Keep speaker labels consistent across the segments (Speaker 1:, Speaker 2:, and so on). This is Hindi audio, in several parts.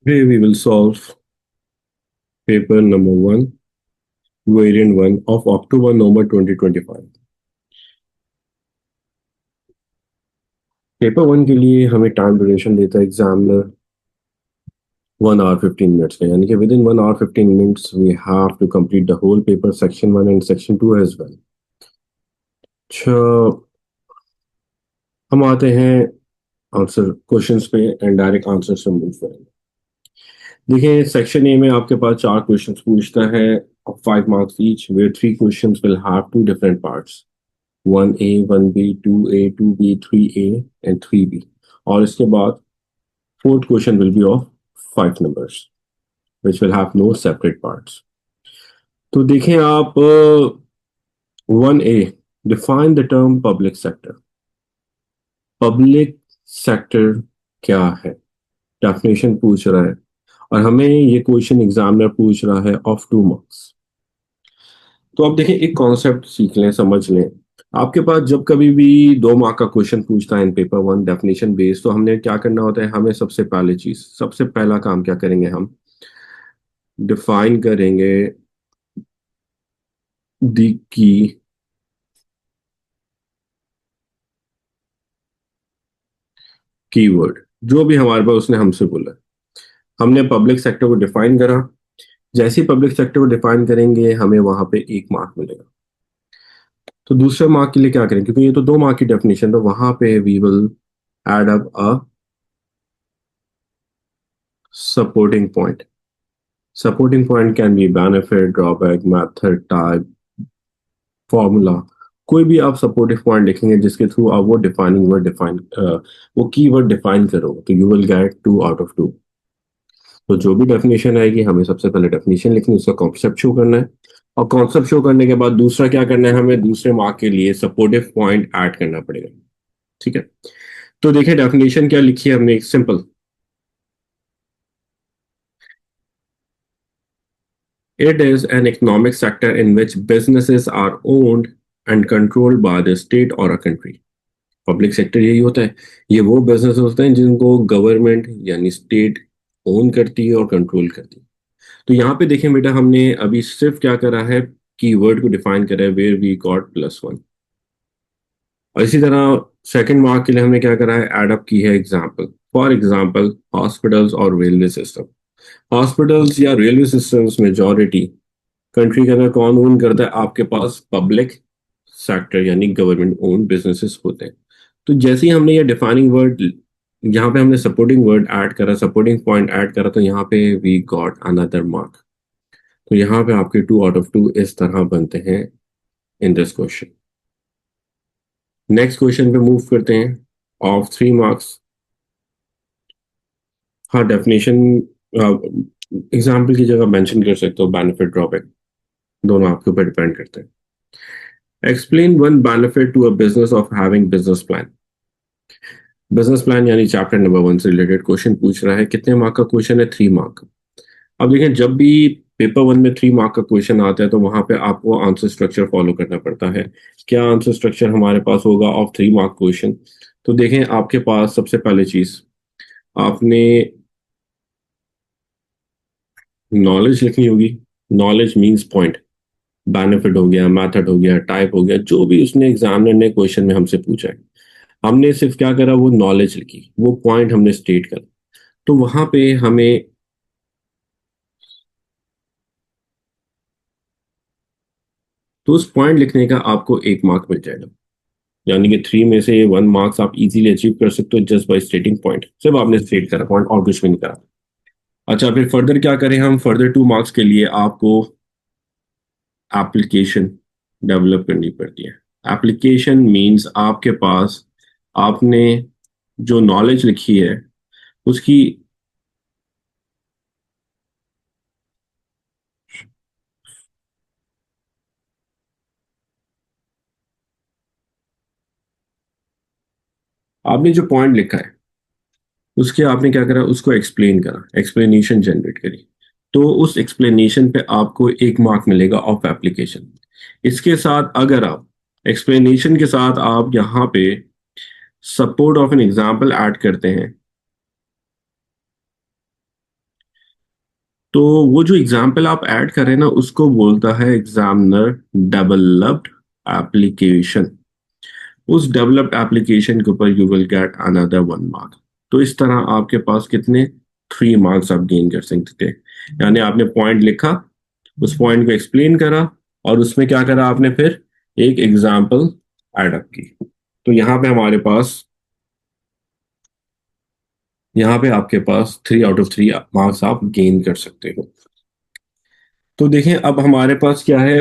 Speaker 1: Today we will solve paper number 1, variant 1 of October-November 2025. Paper 1 के लिए हमें टाइम ड्यूरेशन देता है एग्जामिनर 1 hour 15 minutes का, यानी कि within 1 hour 15 minutes we have to complete the whole paper section 1 and section 2 as well. अच्छा, हम आते हैं आंसर क्वेश्चंस पे एंड डायरेक्ट आंसर से मूव करेंगे। देखिए, सेक्शन ए में आपके पास 4 क्वेश्चंस पूछता है of 5 marks each, where 3 questions will have 2 different parts. 1A, 1B, 2A, 2B, 3A and 3B. और इसके बाद fourth question will be of 5 numbers which will have no separate parts. तो देखें आप 1A, define the term public sector. Public sector क्या है, डेफिनेशन पूछ रहा है और हमें ये क्वेश्चन एग्जामिनर पूछ रहा है ऑफ 2 marks। तो आप देखें, एक कॉन्सेप्ट सीख लें, समझ लें। आपके पास जब कभी भी 2 मार्क का क्वेश्चन पूछता है इन पेपर 1 डेफिनेशन बेस्ड, तो हमने क्या करना होता है, हमें सबसे पहला काम क्या करेंगे, हम डिफाइन करेंगे दी कीवर्ड, जो भी हमारे पास उसने हमसे बोला। हमने पब्लिक सेक्टर को डिफाइन करा, जैसे ही पब्लिक सेक्टर को डिफाइन करेंगे हमें वहां पे 1 मार्क मिलेगा। तो दूसरे मार्क के लिए क्या करें, क्योंकि ये तो 2 मार्क की डेफिनेशन, तो वहां पे we will add up a supporting point. Supporting point can be benefit, drawback, method, type, formula। कोई भी आप सपोर्टिव पॉइंट लिखेंगे जिसके थ्रू आप वो डिफाइनिंग वर्ड डिफाइन वो कीवर्ड डिफाइन करोगे, तो you will get 2 out of 2। तो जो भी डेफिनेशन आएगी हमें सबसे पहले डेफिनेशन लिखनी है, उसका कॉन्सेप्ट शो करना है और कॉन्सेप्ट शो करने के बाद दूसरा क्या करना है, हमें दूसरे मार्क के लिए सपोर्टिव पॉइंट ऐड करना पड़ेगा। ठीक है, तो देखिए डेफिनेशन क्या लिखी है हमने, simple. It is an economic sector in which businesses are owned and controlled by the state or a country। Public sector यही होता है, ये वो बिजनेस होते हैं जिनको गवर्नमेंट यानी स्टेट ओन करती है और कंट्रोल करती है। तो यहाँ पे देखें बेटा, हमने अभी सिर्फ क्या करा है, कीवर्ड को डिफाइन करा है, वेयर वी गॉट +1। और इसी तरह सेकंड मार्क के लिए हमने क्या करा है, एड अप की है एग्जांपल। फॉर एग्जांपल हॉस्पिटल्स और रेलवे सिस्टम। हॉस्पिटल्स या रेलवे सिस्टम्स मेजॉरिटी कंट्री के अंदर कौन ओन करता है, आपके पास पब्लिक सेक्टर यानी गवर्नमेंट ओन बिजनेसेस होते हैं। तो जैसे ही हमने ये डिफाइनिंग वर्ड, यहाँ पे हमने सपोर्टिंग वर्ड ऐड करा, सपोर्टिंग पॉइंट ऐड करा, तो यहाँ पे वी गॉट अनदर मार्क। तो यहाँ पे आपके 2 out of 2 इस तरह बनते हैं इन दिस क्वेश्चन। नेक्स्ट क्वेश्चन पे मूव करते हैं, ऑफ 3 मार्क्स। हाँ, डेफिनेशन एग्जाम्पल की जगह मेंशन कर सकते हो, बेनिफिट ड्रॉबैक दोनों आपके ऊपर डिपेंड करते हैं। Explain one benefit to a business of having business plan. Business plan यानी चैप्टर नंबर 1 से रिलेटेड क्वेश्चन पूछ रहा है। कितने मार्क का क्वेश्चन है, 3 मार्क। अब देखें, जब भी पेपर 1 में 3 मार्क का क्वेश्चन आता है तो वहां पे आपको आंसर स्ट्रक्चर फॉलो करना पड़ता है। क्या आंसर स्ट्रक्चर हमारे पास होगा ऑफ 3 मार्क क्वेश्चन? तो देखें, आपके पास सबसे पहले चीज आपने नॉलेज लिखनी होगी। नॉलेज मींस पॉइंट, बेनिफिट हो गया, मेथड हो गया, टाइप हो गया, जो भी उसने एग्जामिनर ने क्वेश्चन में हमसे पूछा है, हमने सिर्फ क्या करा, वो नॉलेज लिखी, वो पॉइंट हमने स्टेट करा। तो वहां पे हमें तो उस पॉइंट लिखने का आपको 1 मार्क मिल जाएगा, यानी कि 3 में से 1 मार्क्स आप इजीली अचीव कर सकते हो जस्ट बाय स्टेटिंग पॉइंट। सिर्फ आपने स्टेट करा पॉइंट और कुछ भी नहीं करा। अच्छा, फिर फर्दर क्या करें हम, फर्दर 2 मार्क्स के लिए आपको एप्लीकेशन डेवलप करनी पड़ती है। एप्लीकेशन मींस आपके पास आपने जो नॉलेज लिखी है उसकी आपने जो पॉइंट लिखा है उसके आपने क्या करा, उसको एक्सप्लेन करा, एक्सप्लेनेशन जनरेट करी। तो उस एक्सप्लेनेशन पे आपको 1 मार्क मिलेगा ऑफ एप्लीकेशन। इसके साथ अगर आप एक्सप्लेनेशन के साथ आप यहाँ पे support of an example add करते हैं, तो वो जो एग्जाम्पल आप ऐड करें ना उसको बोलता है एग्जामिनर डेवलप्ड एप्लीकेशन। उस डेवलप्ड एप्लीकेशन के ऊपर you will get another 1 mark. तो इस तरह आपके पास कितने 3 मार्क्स आप गेन कर सकते थे। यानी आपने पॉइंट लिखा, उस पॉइंट को एक्सप्लेन करा, और उसमें क्या करा आपने फिर एक एग्जाम्पल ऐड अप की। तो यहाँ पे आपके पास 3 आउट ऑफ 3 मार्क्स आप गेन कर सकते हो। तो देखें अब हमारे पास क्या है,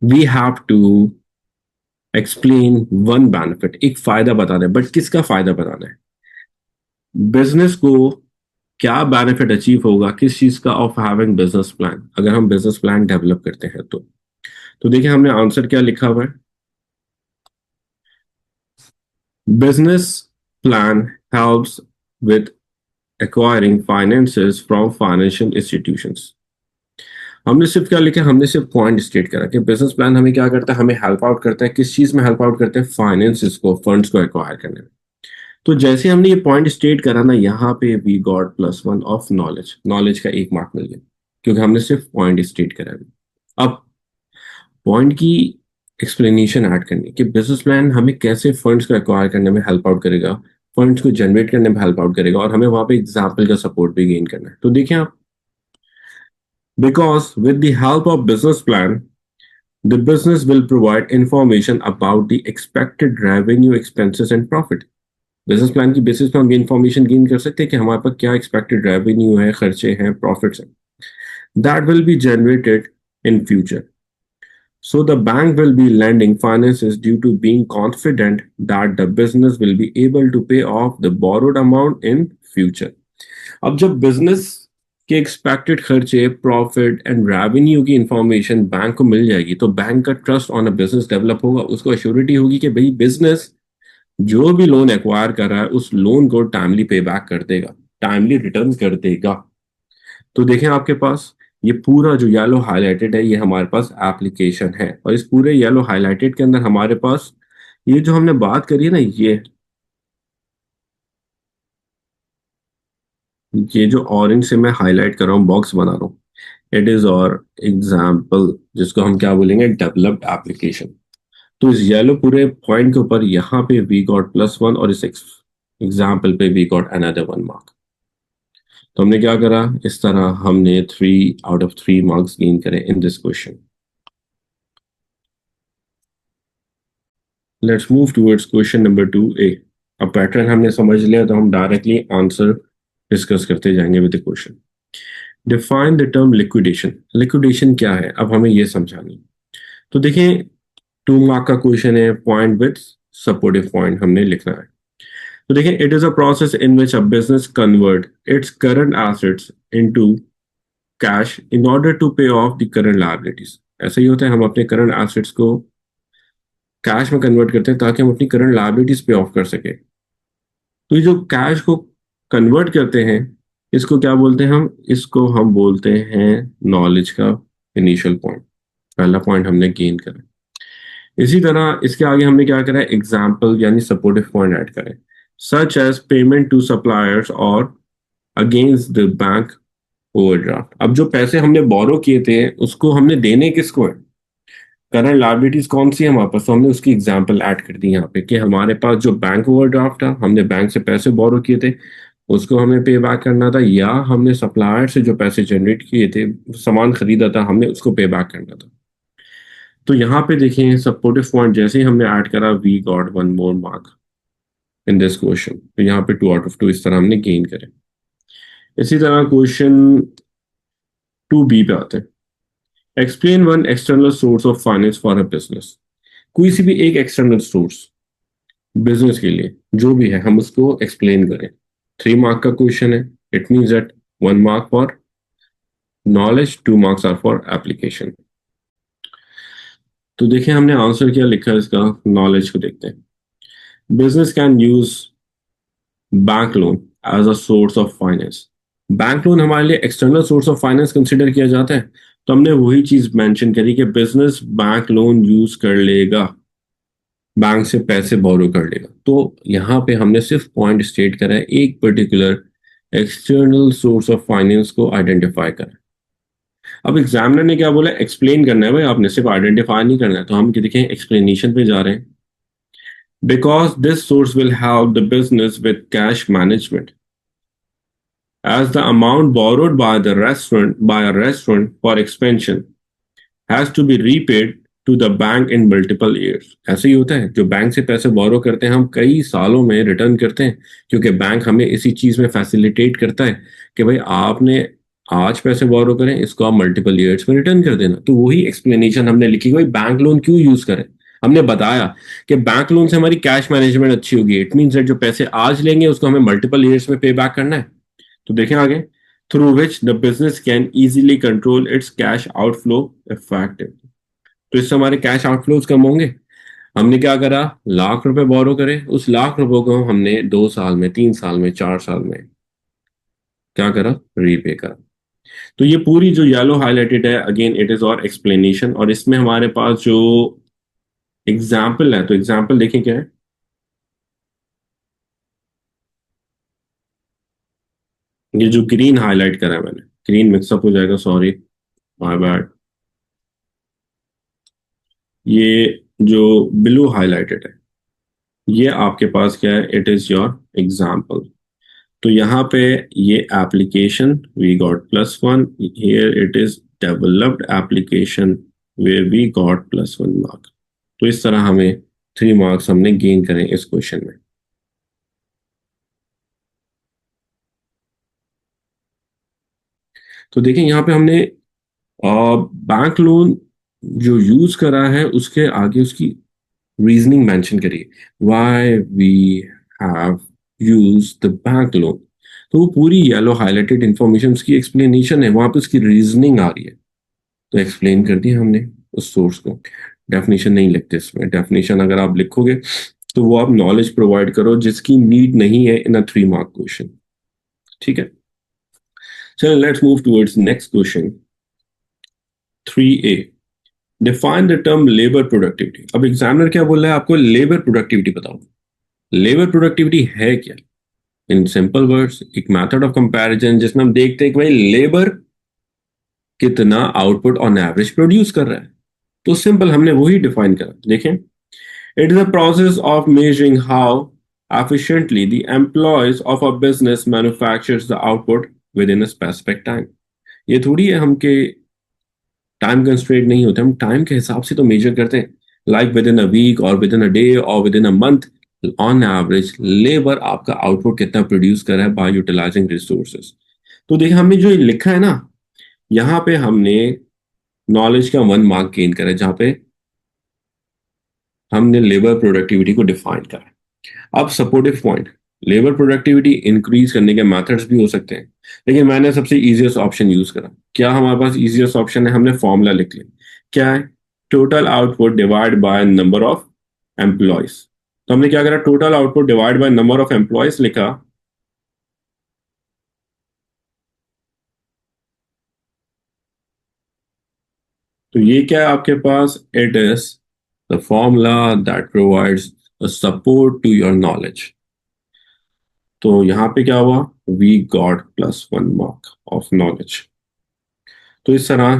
Speaker 1: we have to explain one benefit, एक फायदा बताना है, बट किसका फायदा बताना है, बिजनेस को क्या बेनिफिट अचीव होगा किस चीज का, ऑफ हैविंग बिजनेस प्लान, अगर हम बिजनेस प्लान डेवलप करते हैं तो देखिए हमने आंसर क्या लिखा हुआ है, business plan helps with acquiring finances from financial institutions। हमने सिर्फ क्या लिखा, हमने सिर्फ पॉइंट स्टेट करा कि बिजनेस प्लान हमें क्या करता है, हमें हेल्प आउट करता है, किस चीज में हेल्प आउट करते हैं, फाइनेंसेस को, फंड्स को एक्वायर करने में। तो जैसे हमने ये पॉइंट स्टेट करा ना, यहाँ पे we got +1 of knowledge, knowledge का 1 मार्क मिल गया, क्योंकि हमने सिर्फ पॉइंट स्टेट करा है। अब पॉइंट की एक्सप्लेनेशन ऐड करनी कि बिजनेस प्लान हमें कैसे फंड्स को एक्वायर करने में हेल्प आउट करेगा, फंड्स को जनरेट करने में हेल्प आउट करेगा, और हमें वहां पे एग्जाम्पल का सपोर्ट भी गेन करना है। तो देखिए आप, because with the help of business plan, the business will provide information about the expected revenue, expenses and profit। Business plan की बेसिस पे हम ये इंफॉर्मेशन गेन कर सकते हैं कि हमारे पास क्या एक्सपेक्टेड रेवेन्यू है, खर्चे हैं, प्रॉफिट्स हैं, that will be generated in future. So the bank will be lending finances due to being confident that the business will be able to pay off the borrowed amount in future। अब जब बिजनेस के एक्सपेक्टेड खर्चे, प्रॉफिट एंड रेवेन्यू की इंफॉर्मेशन बैंक को मिल जाएगी, तो बैंक का trust on a business develop होगा, उसको अश्योरिटी होगी कि भाई बिजनेस जो भी लोन एक्वायर कर रहा है उस लोन को टाइमली पे बैक कर देगा, टाइमली रिटर्न कर देगा। तो देखें आपके पास ये पूरा जो येलो हाईलाइटेड है ये हमारे पास एप्लीकेशन है, और इस पूरे येलो हाईलाइटेड के अंदर हमारे पास ये जो हमने बात करी है ना, ये जो ऑरेंज से मैं हाईलाइट कर रहा हूँ, बॉक्स बना रहा हूँ, इट इज और एग्जाम्पल, जिसको हम क्या बोलेंगे, डेवलप्ड एप्लीकेशन। तो इस येलो पूरे पॉइंट के ऊपर यहाँ पे वी गॉट +1, और इस एग्जाम्पल पे वी गॉट अनदर 1 मार्क। तो हमने क्या करा, इस तरह हमने 3 आउट ऑफ 3 मार्क्स गेन करे in this question. Let's move towards question number 2A। अब पैटर्न हमने समझ लिया, तो हम डायरेक्टली आंसर डिस्कस करते जाएंगे with the question. Define the term liquidation. Liquidation क्या है, अब हमें ये समझानी। तो देखिए 2 मार्क का क्वेश्चन है, पॉइंट विद सपोर्टिव पॉइंट हमने लिखना है। तो देखिए, it is a process in which a business convert its current assets into cash in order to pay off the current liabilities. ऐसा ही होता है, हम अपने करंट एसेट्स को कैश में कन्वर्ट करते हैं ताकि हम अपनी करंट लायबिलिटीज पे ऑफ कर सके। तो ये जो कैश को कन्वर्ट करते हैं, इसको क्या बोलते हैं, हम इसको हम बोलते हैं नॉलेज का इनिशियल पॉइंट। पहला पॉइंट हमने गेन करा। इसी तरह इसके आगे हमने क्या करा, एग्जाम्पल यानी सपोर्टिव पॉइंट ऐड करें, such as payment to suppliers और अगेंस्ट द बैंक ओवरड्राफ्ट। अब जो पैसे हमने बोरो किए थे उसको हमने देने किसको है, करंट लायबिलिटीज कौन सी है हमारे पास, तो हमने उसकी एग्जांपल ऐड कर दी यहाँ पे कि हमारे पास जो बैंक ओवरड्राफ्ट था, हमने बैंक से पैसे बोरो किए थे, उसको हमें पे बैक करना था, या हमने सप्लायर से जो पैसे जनरेट किए थे, सामान खरीदा था, हमने उसको पे बैक करना था। तो यहाँ पे देखें सपोर्टिव पॉइंट जैसे ही हमने ऐड करा, we got 1 more mark in this question. तो यहाँ पे 2 आउट ऑफ 2 इस तरह हमने गेन करे। इसी तरह क्वेश्चन 2B पे आते हैं। Explain one external source of finance for a business. कोई सी भी एक एक्सटर्नल सोर्स बिजनेस के लिए जो भी है, हम उसको एक्सप्लेन करें। 3 मार्क का क्वेश्चन है, it means that 1 mark for knowledge, 2 marks are for application. तो देखिए हमने आंसर क्या लिखा है इसका, नॉलेज को देखते हैं। Business can use bank loan as a source of finance. Bank loan हमारे लिए external source of finance consider किया जाता है, तो हमने वही चीज मेंशन करी कि बिजनेस बैंक लोन यूज कर लेगा, बैंक से पैसे बोरो कर लेगा। तो यहाँ पे हमने सिर्फ पॉइंट स्टेट करा है एक particular external source of finance को आइडेंटिफाई करें। अब एग्जामिनर ने क्या बोला, एक्सप्लेन करना है भाई, आपने सिर्फ आइडेंटिफाई नहीं करना है। तो हम देखें एक्सप्लेनेशन पे जा रहे हैं। Because this source will help the business with cash management as the amount borrowed by the restaurant by a restaurant for expansion has to be repaid to the bank in multiple years। ऐसे ही होता है, जो बैंक से पैसे बोरो करते हैं हम कई सालों में रिटर्न करते हैं, क्योंकि बैंक हमें इसी चीज में फैसिलिटेट करता है कि भाई आपने आज पैसे बोरो करें, इसको आप मल्टीपल ईयर्स में रिटर्न कर देना। तो वही एक्सप्लेनेशन हमने लिखी, भाई बैंक लोन क्यों यूज करें। हमने बताया कि बैंक लोन से हमारी कैश मैनेजमेंट अच्छी होगी। इट मीन जो पैसे आज लेंगे उसको हमें मल्टीपल ईयर्स में पे बैक करना है। तो देखें आगे, through which the business can easily control it's cash outflow effective. तो इससे हमारे कैश आउटफ्लोज कम होंगे। हमने क्या करा, लाख रुपए बोरो करे, उस लाख रुपए को हमने 2 साल में, 3 साल में, 4 साल में क्या करा, रीपे करा। तो ये पूरी जो येलो हाईलाइटेड है, अगेन इट इज और एक्सप्लेनेशन। और इसमें हमारे पास जो एग्जाम्पल है, तो एग्जाम्पल देखें क्या है। ये जो ग्रीन हाईलाइट करा है मैंने, ग्रीन मिक्सअप हो जाएगा, सॉरी माय बैड। ये जो ब्लू हाईलाइटेड है, ये आपके पास क्या है, इट इज योर एग्जाम्पल। तो यहाँ पे ये application we got +1, here it is developed application where we got +1 mark. तो इस तरह हमें 3 मार्क्स हमने गेन करें इस क्वेश्चन में। तो देखिए यहाँ पे हमने बैंक लोन जो यूज करा है उसके आगे उसकी रीजनिंग मेंशन करिए, why we have use the bank loan. तो वो पूरी येलो हाईलाइटेड इंफॉर्मेशन उसकी एक्सप्लेनेशन है, वहां पे उसकी रीजनिंग आ रही है। तो एक्सप्लेन कर दिया हमने उस सोर्स को। डेफिनेशन नहीं लिखते इसमें, डेफिनेशन अगर आप लिखोगे तो वो आप नॉलेज प्रोवाइड करो जिसकी नीड नहीं है इन अ 3 मार्क क्वेश्चन। ठीक है, चलो let's move towards next question 3A। Define the term labour productivity. अब एग्जामिनर क्या बोल रहा है, आपको लेबर प्रोडक्टिविटी बताओ। लेबर प्रोडक्टिविटी है क्या, इन सिंपल वर्ड्स एक मेथड ऑफ कंपैरिजन जिसमें हम देखते हैं कि भाई लेबर कितना आउटपुट ऑन एवरेज प्रोड्यूस कर रहा है। तो सिंपल हमने वही डिफाइन करा। देखें, it is a process of measuring how efficiently the employees of a business manufactures the output within a specific time। ये थोड़ी है हम के टाइम कंस्ट्रेंट नहीं होते, हम टाइम के हिसाब से तो मेजर करते हैं, like within a week और विद इन अ डे और within a month. On average labour आपका आउटपुट कितना प्रोड्यूस कर रहा है बाय यूटिलाइजिंग रिसोर्सेज। तो देखिए हमने जो लिखा है ना, यहाँ पे हमने नॉलेज का 1 मार्क गेन करा है, जहाँ पे हमने लेबर प्रोडक्टिविटी को डिफाइन करा। अब supportive point, labour productivity increase करने के मेथड्स भी हो सकते हैं, लेकिन मैंने सबसे इजीएस्ट ऑप्शन यूज करा। क्या हमारे पास इजीएस्ट ऑप्शन है, हमने फॉर्मूला लिख लिया। क्या है, total output divide by number of employees. तो हमने क्या करा, total output divide by number of employees लिखा। तो ये क्या है आपके पास, it is the formula that provides support to your knowledge. तो यहां पे क्या हुआ, we got +1 mark of knowledge. तो इस तरह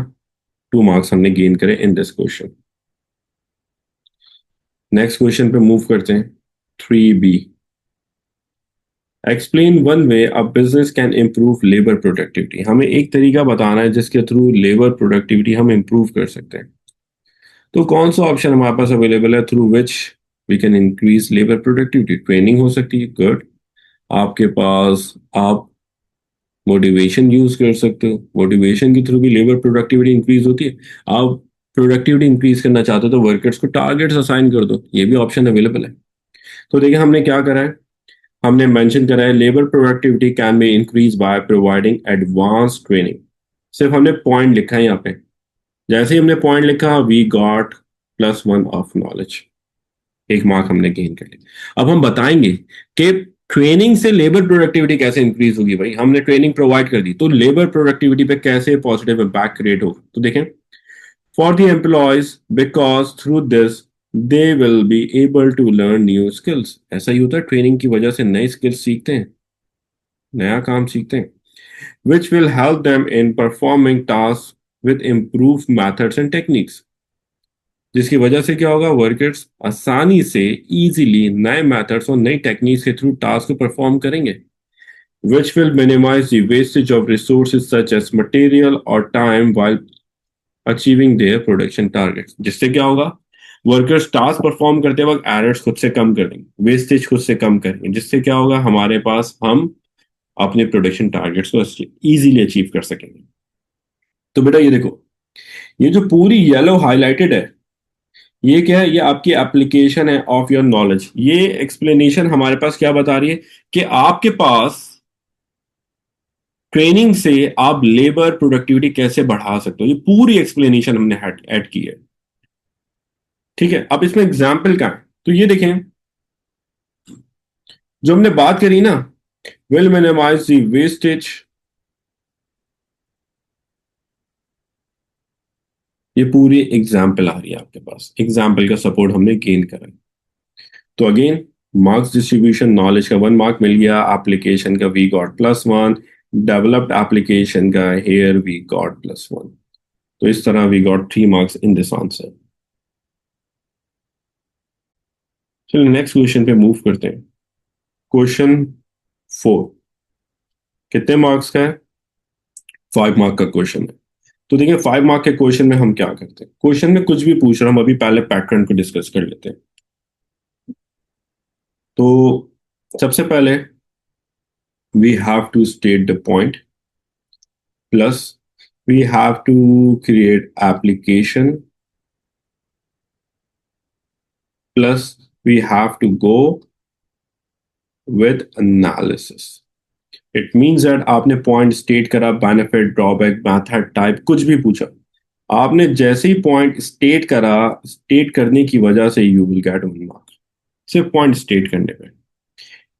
Speaker 1: 2 मार्क्स हमने गेन करे in this question. Next question पे मूव करते हैं 3B। Explain one way a business can improve labour productivity. हमें एक तरीका बताना है जिसके थ्रू लेबर प्रोडक्टिविटी हम इंप्रूव कर सकते हैं। तो कौन सा ऑप्शन हमारे पास अवेलेबल है through which we can increase labour productivity. Training हो सकती है, गुड। आपके पास आप मोटिवेशन यूज कर सकते हो, मोटिवेशन के थ्रू भी लेबर प्रोडक्टिविटी इंक्रीज होती है। आप प्रोडक्टिविटी इंक्रीज करना चाहते हो तो वर्कर्स को टारगेट्स असाइन कर दो, ये भी ऑप्शन अवेलेबल है। तो देखिए हमने क्या करा है, हमने मेंशन करा है labour productivity can be increase by providing advance training. सिर्फ हमने पॉइंट लिखा है यहाँ पे, जैसे ही हमने पॉइंट लिखा we got +1 of knowledge, 1 mark हमने गेन कर लिया। अब हम बताएंगे कि ट्रेनिंग से लेबर प्रोडक्टिविटी कैसे इंक्रीज होगी। भाई हमने ट्रेनिंग प्रोवाइड कर दी तो लेबर प्रोडक्टिविटी पे कैसे पॉजिटिव इम्पैक्ट क्रिएट होगा। तो देखें, for the employees because through this they will be able to learn new skills. ऐसा ही होता है, ट्रेनिंग की वजह से नए स्किल्स सीखते हैं। नया काम सीखते हैं, which will help them in performing tasks with improved methods and techniques. जिसकी वजह से क्या होगा, वर्कर्स आसानी से इजीली नए मेथड्स और नई टेक्निक्स के थ्रू टास्क को परफॉर्म करेंगे, which will minimize the wastage of resources such as material or time while achieving their production targets. जिससे क्या होगा, वर्कर्स टास्क परफॉर्म करते वक्त एरर्स खुद से कम करेंगे, वेस्टेज खुद से कम करेंगे, जिससे क्या होगा, हमारे पास हम अपने प्रोडक्शन टारगेट्स को इजीली अचीव कर सकेंगे। तो बेटा ये देखो, ये जो पूरी येलो हाईलाइटेड है, ये क्या है, ये आपकी एप्लीकेशन है ऑफ योर नॉलेज। ये एक्सप्लेनेशन हमारे पास क्या बता रही है कि आपके पास ट्रेनिंग से आप लेबर प्रोडक्टिविटी कैसे बढ़ा सकते हो। ये पूरी एक्सप्लेनेशन हमने ऐड की है। ठीक है, अब इसमें एग्जाम्पल क्या है, तो ये देखें, जो हमने बात करी ना, विल मिनिमाइज द वेस्टेज, ये पूरी एग्जाम्पल आ रही है आपके पास, एग्जाम्पल का सपोर्ट हमने गेन करा। तो अगेन मार्क्स डिस्ट्रीब्यूशन, नॉलेज का 1 मार्क मिल गया, एप्लीकेशन का वी गॉट +1, डेवलप्ड एप्लीकेशन का हेयर वी गॉट +1। तो इस तरह we got 3 marks in this answer. चलिए नेक्स्ट क्वेश्चन पे मूव करते हैं। क्वेश्चन 4 कितने मार्क्स का है? 5 मार्क का क्वेश्चन है। तो देखिए 5 मार्क के क्वेश्चन में हम क्या करते हैं, क्वेश्चन में कुछ भी पूछ रहा हम अभी पहले पैटर्न को डिस्कस कर लेते हैं। तो सबसे पहले we have to state the point, plus we have to create application, plus we have to go with analysis. It means that आपने पॉइंट स्टेट करा, बेनिफिट, ड्रॉबैक, मेथड, टाइप, कुछ भी पूछा, आपने जैसे ही पॉइंट स्टेट करा, स्टेट करने की वजह से यू विल गेट 1 मार्क, सिर्फ पॉइंट स्टेट करने पे।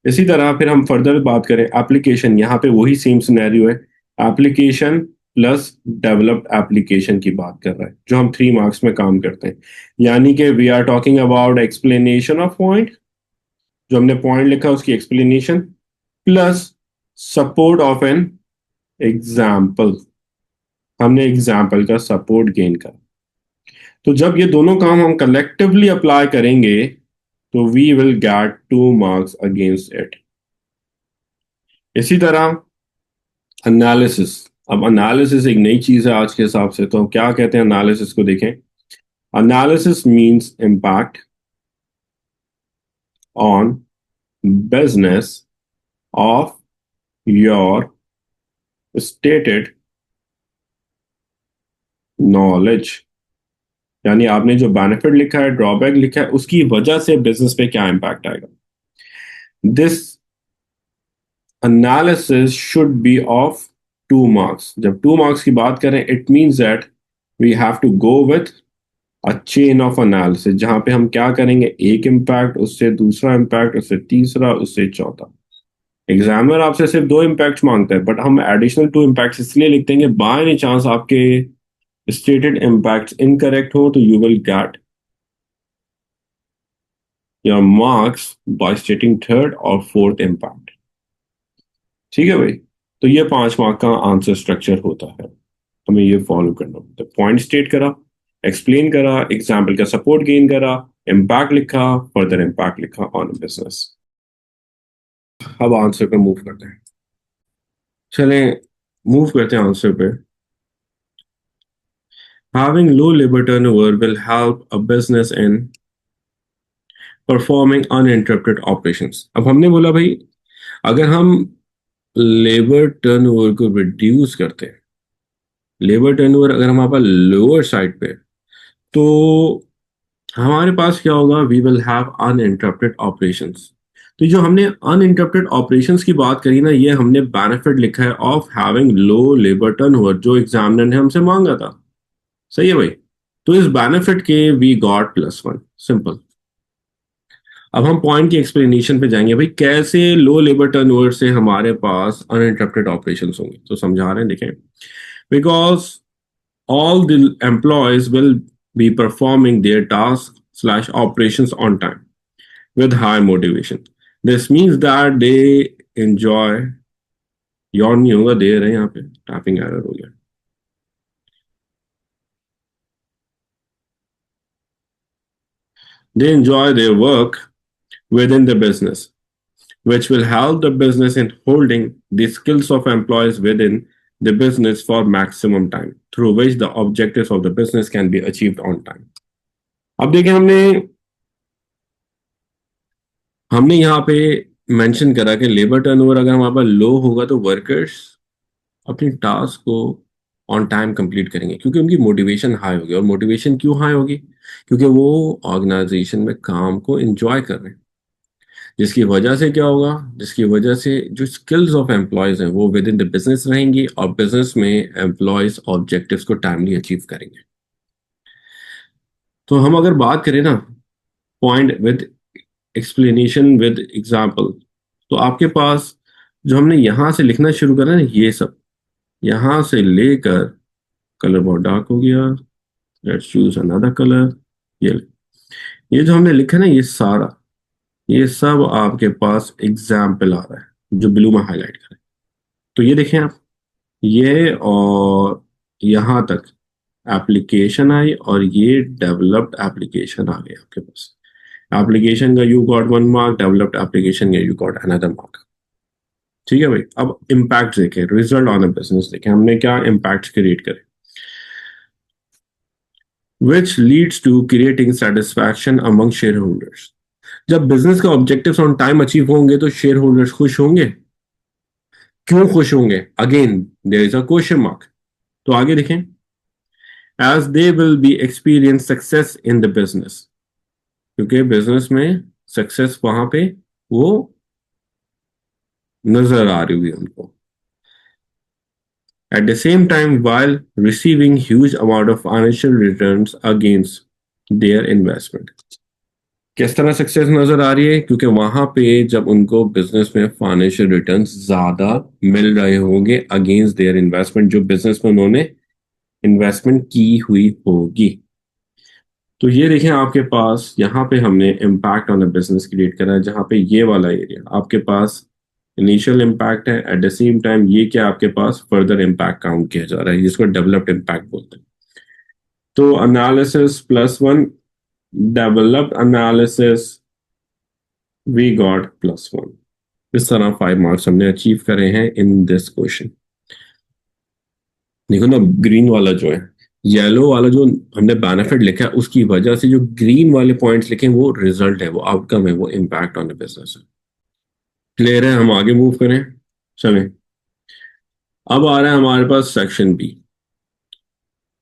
Speaker 1: इसी तरह फिर हम फर्दर बात करें एप्लीकेशन, यहाँ पे वही सेम सिनेरियो है, एप्लीकेशन प्लस डेवलप्ड एप्लीकेशन की बात कर रहा है, जो हम 3 मार्क्स में काम करते हैं। यानी कि we are talking about explanation of point, जो हमने पॉइंट लिखा उसकी explanation, plus support of an example, हमने एग्जाम्पल का सपोर्ट गेन करा। तो जब ये दोनों काम हम कलेक्टिवली अप्लाई करेंगे तो we will get 2 marks against it. इसी तरह एनालिसिस, अब एनालिसिस एक नई चीज है आज के हिसाब से, तो हम क्या कहते हैं एनालिसिस को, देखें, analysis means impact on business of your stated knowledge. यानी आपने जो बेनिफिट लिखा है, ड्रॉबैक लिखा है, उसकी वजह से बिजनेस पे क्या इम्पैक्ट आएगा। This analysis should be of 2 marks. जब 2 मार्क्स की बात करें, it means that we have to go with a chain of analysis, जहां पे हम क्या करेंगे, एक इम्पैक्ट, उससे दूसरा इम्पैक्ट, उससे तीसरा, उससे चौथा। एग्जामिनर आपसे सिर्फ 2 इम्पैक्ट मांगता है, बट हम एडिशनल 2 इम्पैक्ट इसलिए लिखते हैं कि बाय एनी चांस आपके स्टेटेड इम्पैक्ट इनकरेक्ट हो तो you will get your marks bye स्टेटिंग third और फोर्थ इम्पैक्ट। ठीक है भाई, तो ये 5 मार्क का आंसर स्ट्रक्चर होता है, हमें ये फॉलो करना होता है। पॉइंट स्टेट करा, एक्सप्लेन करा, एग्जाम्पल का सपोर्ट गेन करा, इम्पैक्ट लिखा, फर्दर इम्पैक्ट लिखा ऑन बिजनेस। अब आंसर पे मूव करते हैं। चलें मूव करते हैं आंसर पे। Having low labor turnover will help a business in performing uninterrupted operations. अब हमने बोला भाई, अगर हम लेबर टर्नओवर को रिड्यूस करते हैं, लेबर टर्नओवर अगर हमारे पास लोअर साइड पे, तो हमारे पास क्या होगा, we will have uninterrupted operations. तो जो हमने अनइंटरप्टेड ऑपरेशंस की बात करी ना, ये हमने बेनिफिट लिखा है of having low labour turnover, जो एग्जामिनर ने हमसे मांगा था। सही है भाई, तो इस बेनिफिट के वी गॉट +1, सिंपल। अब हम पॉइंट की एक्सप्लेनेशन पे जाएंगे भाई, कैसे लो लेबर टर्नओवर से हमारे पास अनइंटरप्टेड ऑपरेशंस होंगे। तो समझा रहे हैं, देखें, because all the employees will be performing their tasks/operations on time with high motivation. This means that they enjoy your नहीं होगा, देर है यहाँ पे, टाइपिंग एरर हो गया। They enjoy their work within the business, which will help the business in holding the skills of employees within the business for maximum time, through which the objectives of the business can be achieved on time. अब देखिए, हमने हमने यहाँ पे मेंशन करा कि लेबर टर्नओवर अगर हमारे पास लो होगा तो वर्कर्स अपनी टास्क को ऑन टाइम कंप्लीट करेंगे, क्योंकि उनकी मोटिवेशन हाई होगी। और मोटिवेशन क्यों हाई होगी? क्योंकि वो ऑर्गेनाइजेशन में काम को एंजॉय कर रहे हैं, जिसकी वजह से क्या होगा, जिसकी वजह से जो स्किल्स ऑफ एम्प्लॉयज हैं वो विद इन द बिजनेस रहेंगी, और बिजनेस में एम्प्लॉयज ऑब्जेक्टिव्स को टाइमली अचीव करेंगे। तो हम अगर बात करें ना, point with explanation with example, तो आपके पास जो हमने यहां से लिखना शुरू करा ना, ये सब यहां से लेकर, कलर बहुत डार्क हो गया, लेट्स चूज अनदर कलर, ये ये जो हमने लिखा ना, ये सारा, ये सब आपके पास एग्जाम्पल आ रहा है जो ब्लू में हाईलाइट करें। तो ये देखें आप, ये और यहाँ तक एप्लीकेशन आई, और ये डेवलप्ड एप्लीकेशन आ गया आपके पास। एप्लीकेशन का you got 1 mark, developed application का यू गॉट अनदर मार्क। ठीक है भाई, अब इम्पैक्ट देखें, रिजल्ट ऑन द बिजनेस देखें, हमने क्या इम्पैक्ट क्रिएट करे, which leads to creating satisfaction among shareholders. जब बिजनेस के ऑब्जेक्टिव्स ऑन टाइम अचीव होंगे तो शेयर होल्डर्स खुश होंगे। क्यों खुश होंगे? Again there is a question mark. तो आगे देखें, as they will be experience success in the business, क्योंकि बिजनेस में सक्सेस वहां पे वो नजर आ रही हुई उनको। At the same time while receiving huge amount of financial returns against their investment। किस तरह सक्सेस नजर आ रही है? क्योंकि वहां पे जब उनको बिजनेस में फाइनेंशियल रिटर्न्स ज्यादा मिल रहे होंगे अगेंस्ट देयर इन्वेस्टमेंट, जो बिजनेस में उन्होंने इन्वेस्टमेंट की हुई होगी। तो ये देखें, आपके पास यहाँ पे हमने impact on the business create करा है, जहाँ पे ये वाला एरिया आपके पास इनिशियल इम्पैक्ट है, एट द सेम टाइम ये क्या आपके पास फर्दर इम्पैक्ट काउंट किया जा रहा है, जिसको डेवलप्ड इम्पैक्ट बोलते हैं। तो analysis +1, developed analysis we got +1। इस तरह 5 मार्क्स हमने अचीव करे हैं इन दिस क्वेश्चन। देखो ना, ग्रीन वाला जो है, येलो वाला जो हमने बेनिफिट लिखा है, उसकी वजह से जो ग्रीन वाले पॉइंट्स लिखे हैं वो रिजल्ट है, वो आउटकम है, वो इम्पैक्ट ऑन द बिजनेस है। क्लियर है? हम आगे मूव करें, चलें। अब आ रहा है हमारे पास सेक्शन बी।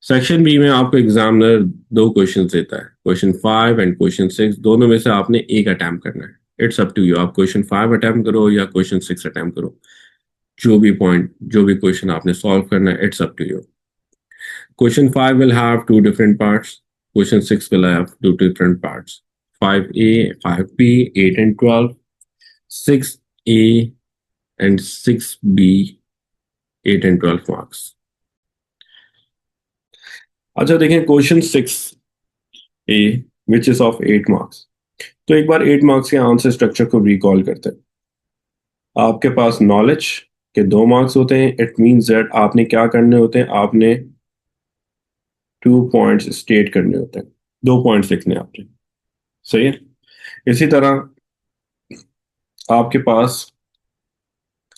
Speaker 1: सेक्शन बी में आपको एग्जामिनर दो क्वेश्चन देता है, क्वेश्चन 5 एंड क्वेश्चन 6, दोनों में से आपने एक अटैम्प्ट करना है। इट्स अप टू यू, आप क्वेश्चन 5 अटैम्प्ट करो या क्वेश्चन 6 अटैम्प्ट करो, जो भी क्वेश्चन आपने सॉल्व करना है, it's up to you. Question 5 will have two different parts. Question 6 will have two different parts. 5A, 5B, 8 and 12. 6A and 6B, 8 and 12 marks. अच्छा देखें, question 6A which is of 8 marks. तो एक बार 8 मार्क्स के आंसर स्ट्रक्चर को रिकॉल करते हैं। आपके पास नॉलेज के 2 मार्क्स होते हैं। इट मीन्स दैट आपने क्या करने होते हैं, आपने 2 पॉइंट्स स्टेट करने होते हैं, 2 पॉइंट्स लिखने हैं आपने। सही है? इसी तरह आपके पास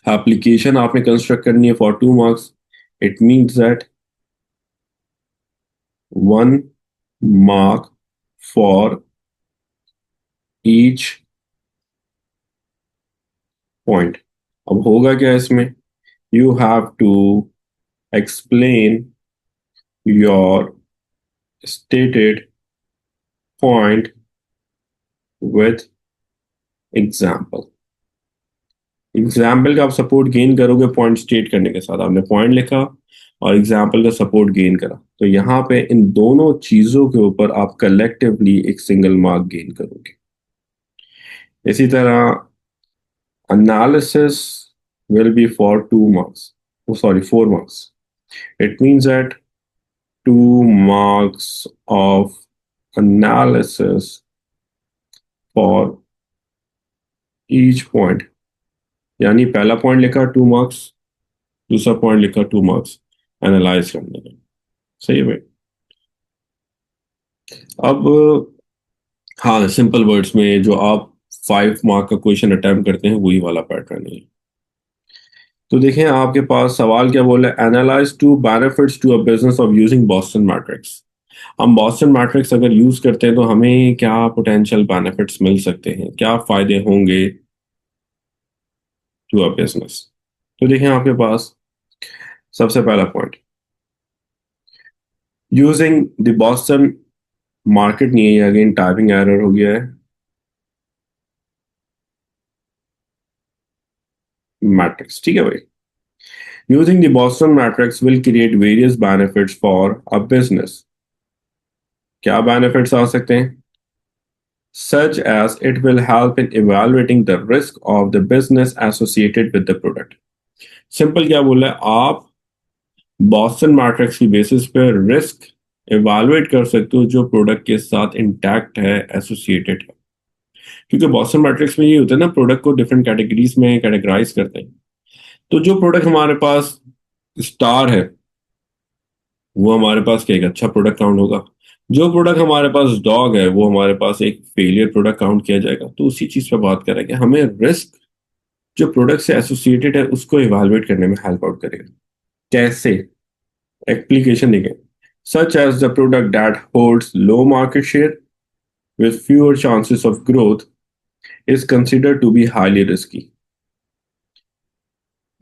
Speaker 1: एप्लीकेशन आपने कंस्ट्रक्ट करनी है for 2 marks. It means that 1 mark for each point. अब होगा क्या इसमें, you have to explain your stated point with example. Example का आप सपोर्ट गेन करोगे पॉइंट स्टेट करने के साथ। आपने पॉइंट लिखा और एग्जाम्पल का सपोर्ट गेन करा, तो यहाँ पे इन दोनों चीजों के ऊपर आप कलेक्टिवली एक सिंगल मार्क गेन करोगे। इसी तरह analysis will be for 2 marks, oh sorry, 4 marks. It means that 2 marks of analysis for each point। यानी पहला पॉइंट लिखा 2 मार्क्स, दूसरा पॉइंट लिखा 2 मार्क्स एनालाइज करने का। सही है भाई। अब हाँ, सिंपल वर्ड्स में जो आप 5 मार्क का क्वेश्चन अटेम्प्ट करते हैं वही वाला पैटर्न है। तो देखें आपके पास सवाल क्या बोला है, analyse two benefits to a business of using Boston matrix. हम बॉस्टन मैट्रिक्स अगर यूज करते हैं तो हमें क्या पोटेंशियल बेनिफिट्स मिल सकते हैं, क्या फायदे होंगे टू अ बिजनेस। तो देखें आपके पास सबसे पहला point, using the Boston market नहीं है, अगेन टाइपिंग एरर हो गया है, मैट्रिक्स, ठीक है भाई। Using the Boston matrix will create various benefits for a business. क्या बेनिफिट्स आ सकते हैं, such as it will help in evaluating the risk of the business associated with the product। Simple क्या बोला है, आप बॉस्टन मैट्रिक्स की बेसिस पे रिस्क इवेलुएट कर सकते हो जो प्रोडक्ट के साथ इंटैक्ट है, एसोसिएटेड है। क्योंकि बॉस्टन मैट्रिक्स में ये होता है ना, प्रोडक्ट को डिफरेंट कैटेगरीज में कैटेगराइज करते हैं। तो जो प्रोडक्ट हमारे पास स्टार है वो हमारे पास क्या एक अच्छा प्रोडक्ट काउंट होगा, जो प्रोडक्ट हमारे पास डॉग है वो हमारे पास एक फेलियर प्रोडक्ट काउंट किया जाएगा। तो उसी चीज पे बात करें कि हमें रिस्क जो प्रोडक्ट से एसोसिएटेड है उसको इवेलुएट करने में हेल्प आउट करेगा। कैसे, एप्लीकेशन देखें, such as the product that holds low market share with fewer chances of growth is considered to be highly risky।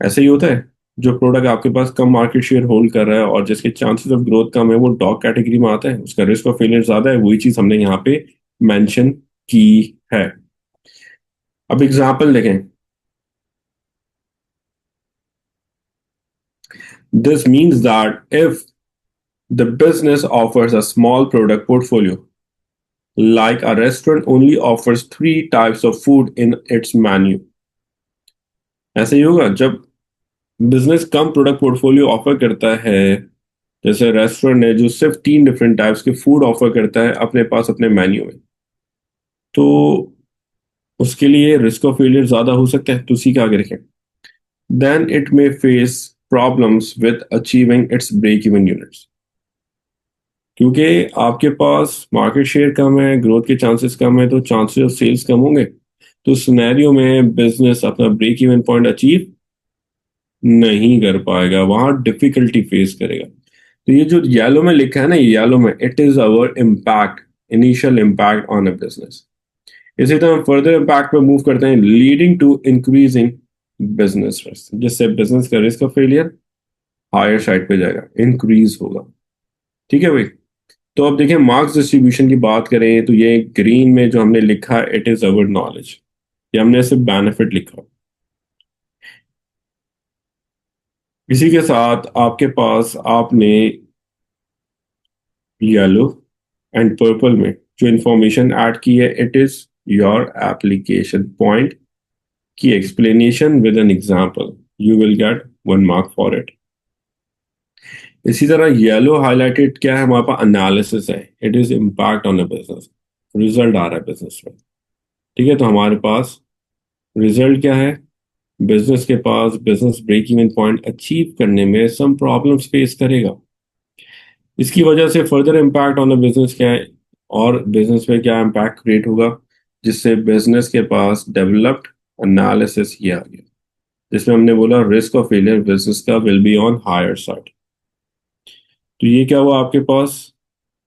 Speaker 1: ऐसे ही होता है, जो प्रोडक्ट आपके पास कम मार्केट शेयर होल्ड कर रहा है और जिसके चांसेस ऑफ ग्रोथ कम है वो डॉग कैटेगरी में आता है, उसका रिस्क ऑफ फेलियर ज्यादा है। वही चीज हमने यहाँ पे मेंशन की है। अब एग्जांपल देखें, this means that if the business offers a small product portfolio, like a restaurant only offers 3 types of food in its menu। ऐसे ही होगा जब बिजनेस कम प्रोडक्ट पोर्टफोलियो ऑफर करता है, जैसे रेस्टोरेंट है जो सिर्फ 3 डिफरेंट टाइप्स के फूड ऑफर करता है अपने पास अपने मेन्यू में, तो उसके लिए रिस्क ऑफ फेलियर ज्यादा हो सकता है। तो उसी के आगे रखें, then it may face problems with achieving its break even units. क्योंकि आपके पास मार्केट शेयर कम है, ग्रोथ के चांसेस कम है, तो चांसेस ऑफ सेल्स कम होंगे। तो सिनेरियो में बिजनेस अपना ब्रेक इवन पॉइंट अचीव नहीं कर पाएगा, वहां डिफिकल्टी फेस करेगा। तो ये जो येलो में लिखा है ना, येलो में, it is our impact, initial impact on a business. इसी तरह फर्दर इम्पैक्ट पे मूव करते हैं, leading to increasing business risk, जिससे बिजनेस का risk of failure higher side पे जाएगा, इंक्रीज होगा। ठीक है भाई। तो अब देखिए मार्क्स डिस्ट्रीब्यूशन की बात करें तो ये ग्रीन में जो हमने लिखा है इट इज अवर नॉलेज, ये हमने सिर्फ बेनिफिट लिखा। इसी के साथ आपके पास आपने येलो एंड पर्पल में जो इंफॉर्मेशन ऐड की है, it is your application point की explanation with an example, you will get 1 mark for it. इसी तरह येलो हाईलाइटेड क्या है, हमारे पास एनालिसिस है, it is impact on the business, result आ रहा है बिजनेस में। ठीक है, तो हमारे पास रिजल्ट क्या है, बिजनेस के पास business break even point achieve करने में सम प्रॉब्लम्स फेस करेगा। इसकी वजह से further impact on the business क्या है, और बिजनेस में क्या इम्पैक्ट क्रिएट होगा, जिससे बिजनेस के पास डेवलप्ड एनालिसिस ये आ गया, जिसमें हमने बोला रिस्क ऑफ फेलियर बिजनेस का will be on higher side. तो ये क्या हुआ आपके पास,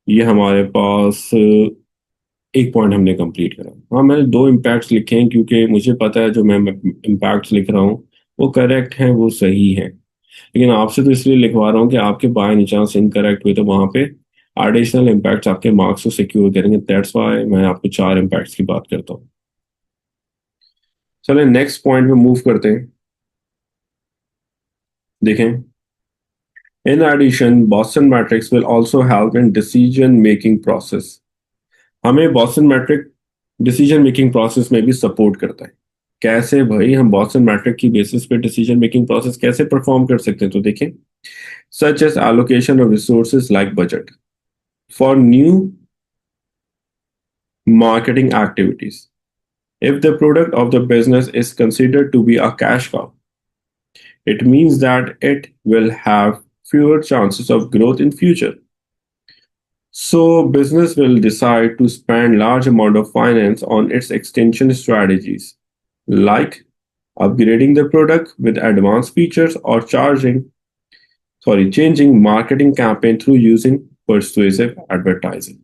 Speaker 1: ये हमारे पास एक पॉइंट हमने कंप्लीट करा। हाँ, मैंने 2 इम्पैक्ट्स लिखे हैं क्योंकि मुझे पता है जो मैं इम्पैक्ट्स लिख रहा हूँ वो करेक्ट हैं, वो सही है। लेकिन आपसे तो इसलिए लिखवा रहा हूँ कि आपके बाय एनी चांस इनकरेक्ट हुए तो वहां पे एडिशनल इम्पैक्ट्स आपके मार्क्स को सिक्योर करेंगे। दैट्स व्हाई मैं आपको 4 इम्पैक्ट्स की बात करता हूँ। चलिए नेक्स्ट पॉइंट पे मूव करते हैं। देखें, in addition Boston matrix will also help in decision making process. हमें Boston matrix decision making process में भी सपोर्ट करता है। कैसे भाई, हम बॉस्टन मैट्रिक की बेसिस पे डिसीजन मेकिंग प्रोसेस कैसे परफॉर्म कर सकते हैं, तो देखें, such as allocation of resources like budget for new marketing activities. If the product of the business is considered to be a cash cow, It means that it will have fewer chances of growth in future. So business will decide to spend large amount of finance on its extension strategies, like upgrading the product with advanced features or changing marketing campaign through using persuasive advertising.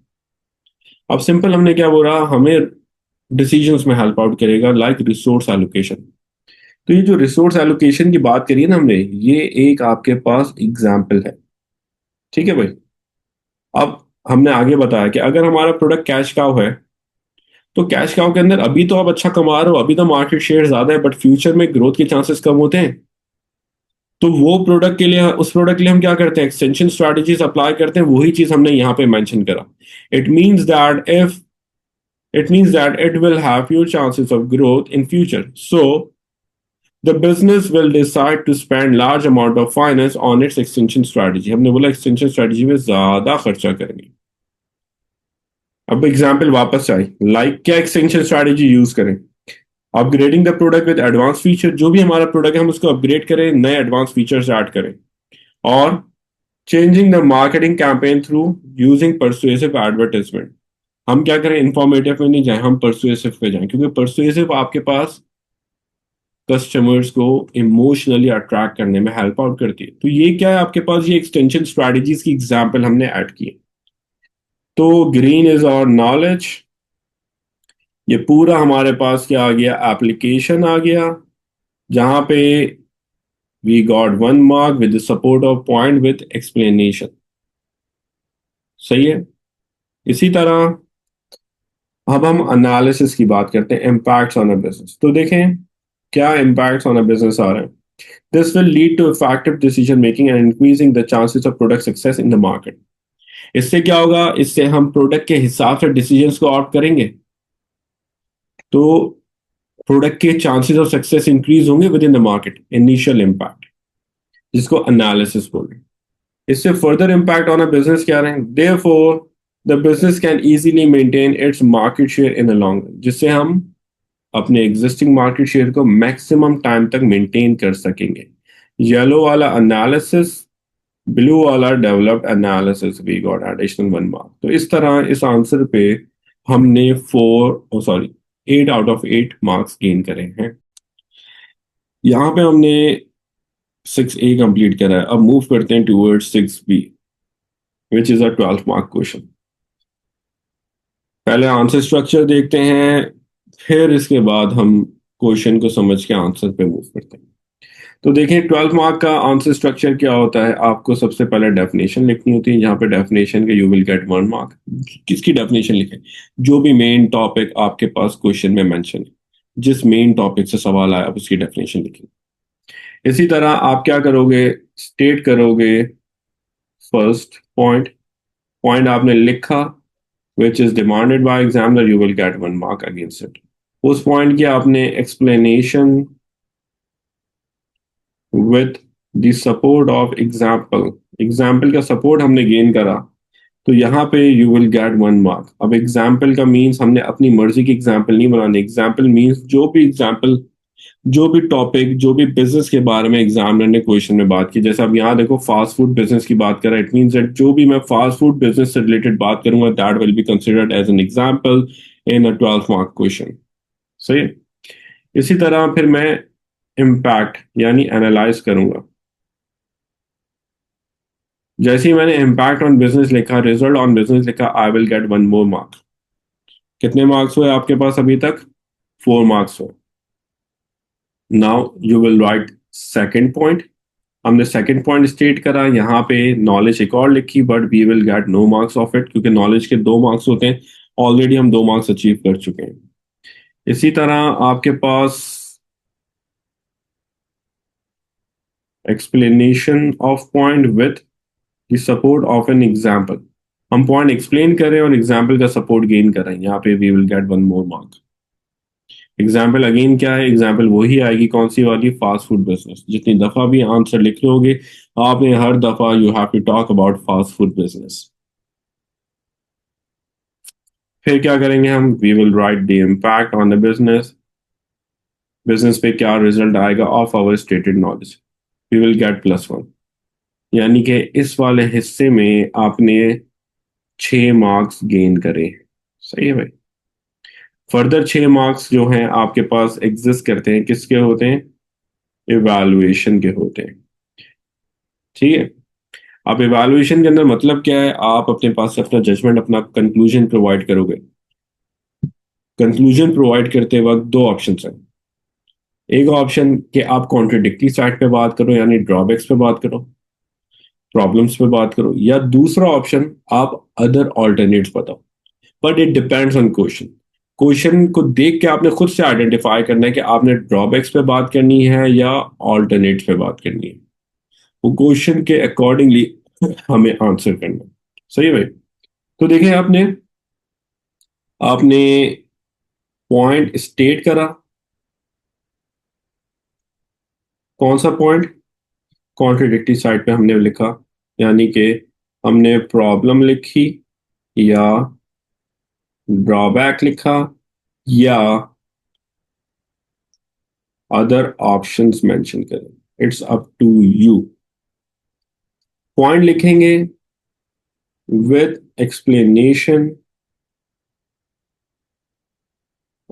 Speaker 1: अब सिंपल हमने क्या बोला, हमें डिसीजंस में हेल्प आउट करेगा लाइक रिसोर्स एलोकेशन। तो ये जो रिसोर्स एलोकेशन की बात करी है ना हमने, ये एक आपके पास एग्जाम्पल है। ठीक है भाई। अब हमने आगे बताया कि अगर हमारा प्रोडक्ट कैश काउ है, तो कैश काउ के अंदर अभी तो आप अच्छा कमा रहे हो, अभी तो मार्केट शेयर ज्यादा है, बट फ्यूचर में ग्रोथ के चांसेस कम होते हैं। तो वो प्रोडक्ट के लिए, उस प्रोडक्ट के लिए हम क्या करते हैं, एक्सटेंशन स्ट्रैटेजीज अप्लाई करते हैं। वही चीज हमने यहाँ पे मेंशन करा। It means that if it means that it will have fewer chances of growth in future. So the business will decide to spend large amount of finance on its extension strategy. हमने बोला extension strategy में ज्यादा खर्चा करेंगे। अब एग्जाम्पल वापस आए, लाइक क्या एक्सटेंशन स्ट्रैटेजी यूज करें, upgrading the product with advance feature. जो भी हमारा प्रोडक्ट है हम उसको अपग्रेड करें, नए एडवांस फीचर्स ऐड करें। और changing the marketing campaign through using persuasive advertisement. हम क्या करें, इंफॉर्मेटिव में नहीं जाए, हम परसुएसिव पे जाएं, क्योंकि परसुएसिव आपके पास कस्टमर्स को इमोशनली अट्रैक्ट करने में हेल्प आउट करती है। तो ये क्या है आपके पास, ये एक्सटेंशन स्ट्रैटेजीज की एग्जांपल हमने ऐड की। तो ग्रीन इज और नॉलेज, ये पूरा हमारे पास क्या आ गया, एप्लीकेशन आ गया, जहां पे we got 1 mark with support of point with explanation. सही है। इसी तरह अब हम एनालिसिस की बात करते हैं, इम्पैक्ट्स ऑन अ बिजनेस। तो देखें क्या इम्पैक्ट्स ऑन अ बिजनेस आ रहे हैं। This will lead to effective decision making and increasing the chances of product success in the market. इससे क्या होगा, इससे हम प्रोडक्ट के हिसाब से डिसीजंस को आउट करेंगे, तो प्रोडक्ट के चांसेस ऑफ सक्सेस इंक्रीज होंगे with in the market. Initial impact, जिसको एनालिसिस बोल रहे हैं। इससे further impact on a business क्या रहे, therefore the business can easily maintain its market share in the long run, जिससे हम अपने एग्जिस्टिंग मार्केट शेयर को मैक्सिमम टाइम तक मेंटेन कर सकेंगे। येलो वाला एनालिसिस, ब्लू वाला developed analysis, we got additional 1 mark. तो इस तरह इस आंसर पे हमने 8 आउट ऑफ 8 मार्क्स गेन करे हैं। यहाँ पे हमने 6A कंप्लीट करा है। अब मूव करते हैं towards 6B, which is a 12 mark question. पहले आंसर स्ट्रक्चर देखते हैं, फिर इसके बाद हम क्वेश्चन को समझ के आंसर पे मूव करते हैं। तो देखिए 12 मार्क का आंसर स्ट्रक्चर क्या होता है। आपको सबसे पहले डेफिनेशन लिखनी होती है। यहाँ पे डेफिनेशन के यू विल गेट 1 मार्क। किसकी डेफिनेशन लिखें, जो भी मेन टॉपिक आपके पास क्वेश्चन में मेंशन है, जिस मेन टॉपिक से सवाल आया आप उसकी डेफिनेशन लिखें। इसी तरह आप क्या करोगे, स्टेट करोगे फर्स्ट पॉइंट, पॉइंट आपने लिखा which is demanded by examiner, you will get 1 mark against it. उस पॉइंट की आपने explanation with the support of example, example का सपोर्ट हमने गेन करा, तो यहाँ पे यू विल गेट 1 मार्क। अब एग्जाम्पल का मीन्स हमने अपनी मर्जी की एग्जाम्पल नहीं बनानी। एग्जाम्पल मीन्स जो भी एग्जाम्पल, जो भी टॉपिक, जो भी बिजनेस के बारे में एग्जामिनर ने क्वेश्चन में बात की। जैसे अब यहाँ देखो फास्ट फूड बिजनेस की बात करा, इट मीन्स दैट जो भी मैं फास्ट फूड बिजनेस से रिलेटेड बात करूंगा, that will be considered as an example in a 12 mark question. सही है। इसी तरह फिर मैं इम्पैक्ट यानी एनालाइज करूंगा। जैसे ही मैंने इम्पैक्ट ऑन बिजनेस लिखा, रिजल्ट ऑन बिजनेस लिखा, I will get 1 more mark. कितने मार्क्स हुए आपके पास अभी तक, 4 मार्क्स हुए। Now you will write second point. हमने सेकेंड पॉइंट स्टेट करा, यहाँ पे नॉलेज एक और लिखी, but we will get no marks of it, क्योंकि नॉलेज के 2 मार्क्स होते हैं। ऑलरेडी हम 2 मार्क्स अचीव कर चुके हैं। इसी तरह आपके पास explanation of point with the support of an example. हम पॉइंट एक्सप्लेन करें और एग्जाम्पल का सपोर्ट गेन करें, यहाँ पे we will get 1 more mark. Example again क्या है, एग्जाम्पल वही आएगी, कौन सी वाली, फास्ट फूड बिजनेस। जितनी दफा भी आंसर लिख लोगे आपने, हर दफा you have to talk about fast food business. फिर क्या करेंगे हम, we will write the impact on the business. Business पे क्या रिजल्ट आएगा of our stated knowledge. We will get +1, यानी कि इस वाले हिस्से में आपने 6 मार्क्स गेन करे। सही है भाई। फर्दर 6 मार्क्स जो हैं आपके पास एग्जिस्ट करते हैं, किसके होते हैं? इवैल्यूएशन के होते हैं। ठीक है। अब इवैल्यूएशन के अंदर मतलब क्या है? आप अपने पास से अपना जजमेंट, अपना कंक्लूजन प्रोवाइड करोगे। कंक्लूजन प्रोवाइड करते वक्त दो ऑप्शन हैं। एक ऑप्शन कि आप कॉन्ट्रडिक्टरी साइड पे बात करो, यानी ड्रॉबैक्स पे बात करो, प्रॉब्लम्स पे बात करो, या दूसरा ऑप्शन आप अदर ऑल्टरनेट्स बताओ। But it depends on question. Question को देख के आपने खुद से आइडेंटिफाई करना है कि आपने ड्रॉबैक्स पे बात करनी है या ऑल्टरनेट्स पे बात करनी है। वो क्वेश्चन के अकॉर्डिंगली हमें आंसर करना है। सही है भाई। तो देखिए, आपने आपने पॉइंट स्टेट करा। कौन सा पॉइंट? कॉन्ट्रडिक्टरी साइड पे हमने लिखा, यानी कि हमने प्रॉब्लम लिखी या ड्रॉबैक लिखा या अदर ऑप्शंस मेंशन करें। It's up to you. Point लिखेंगे with explanation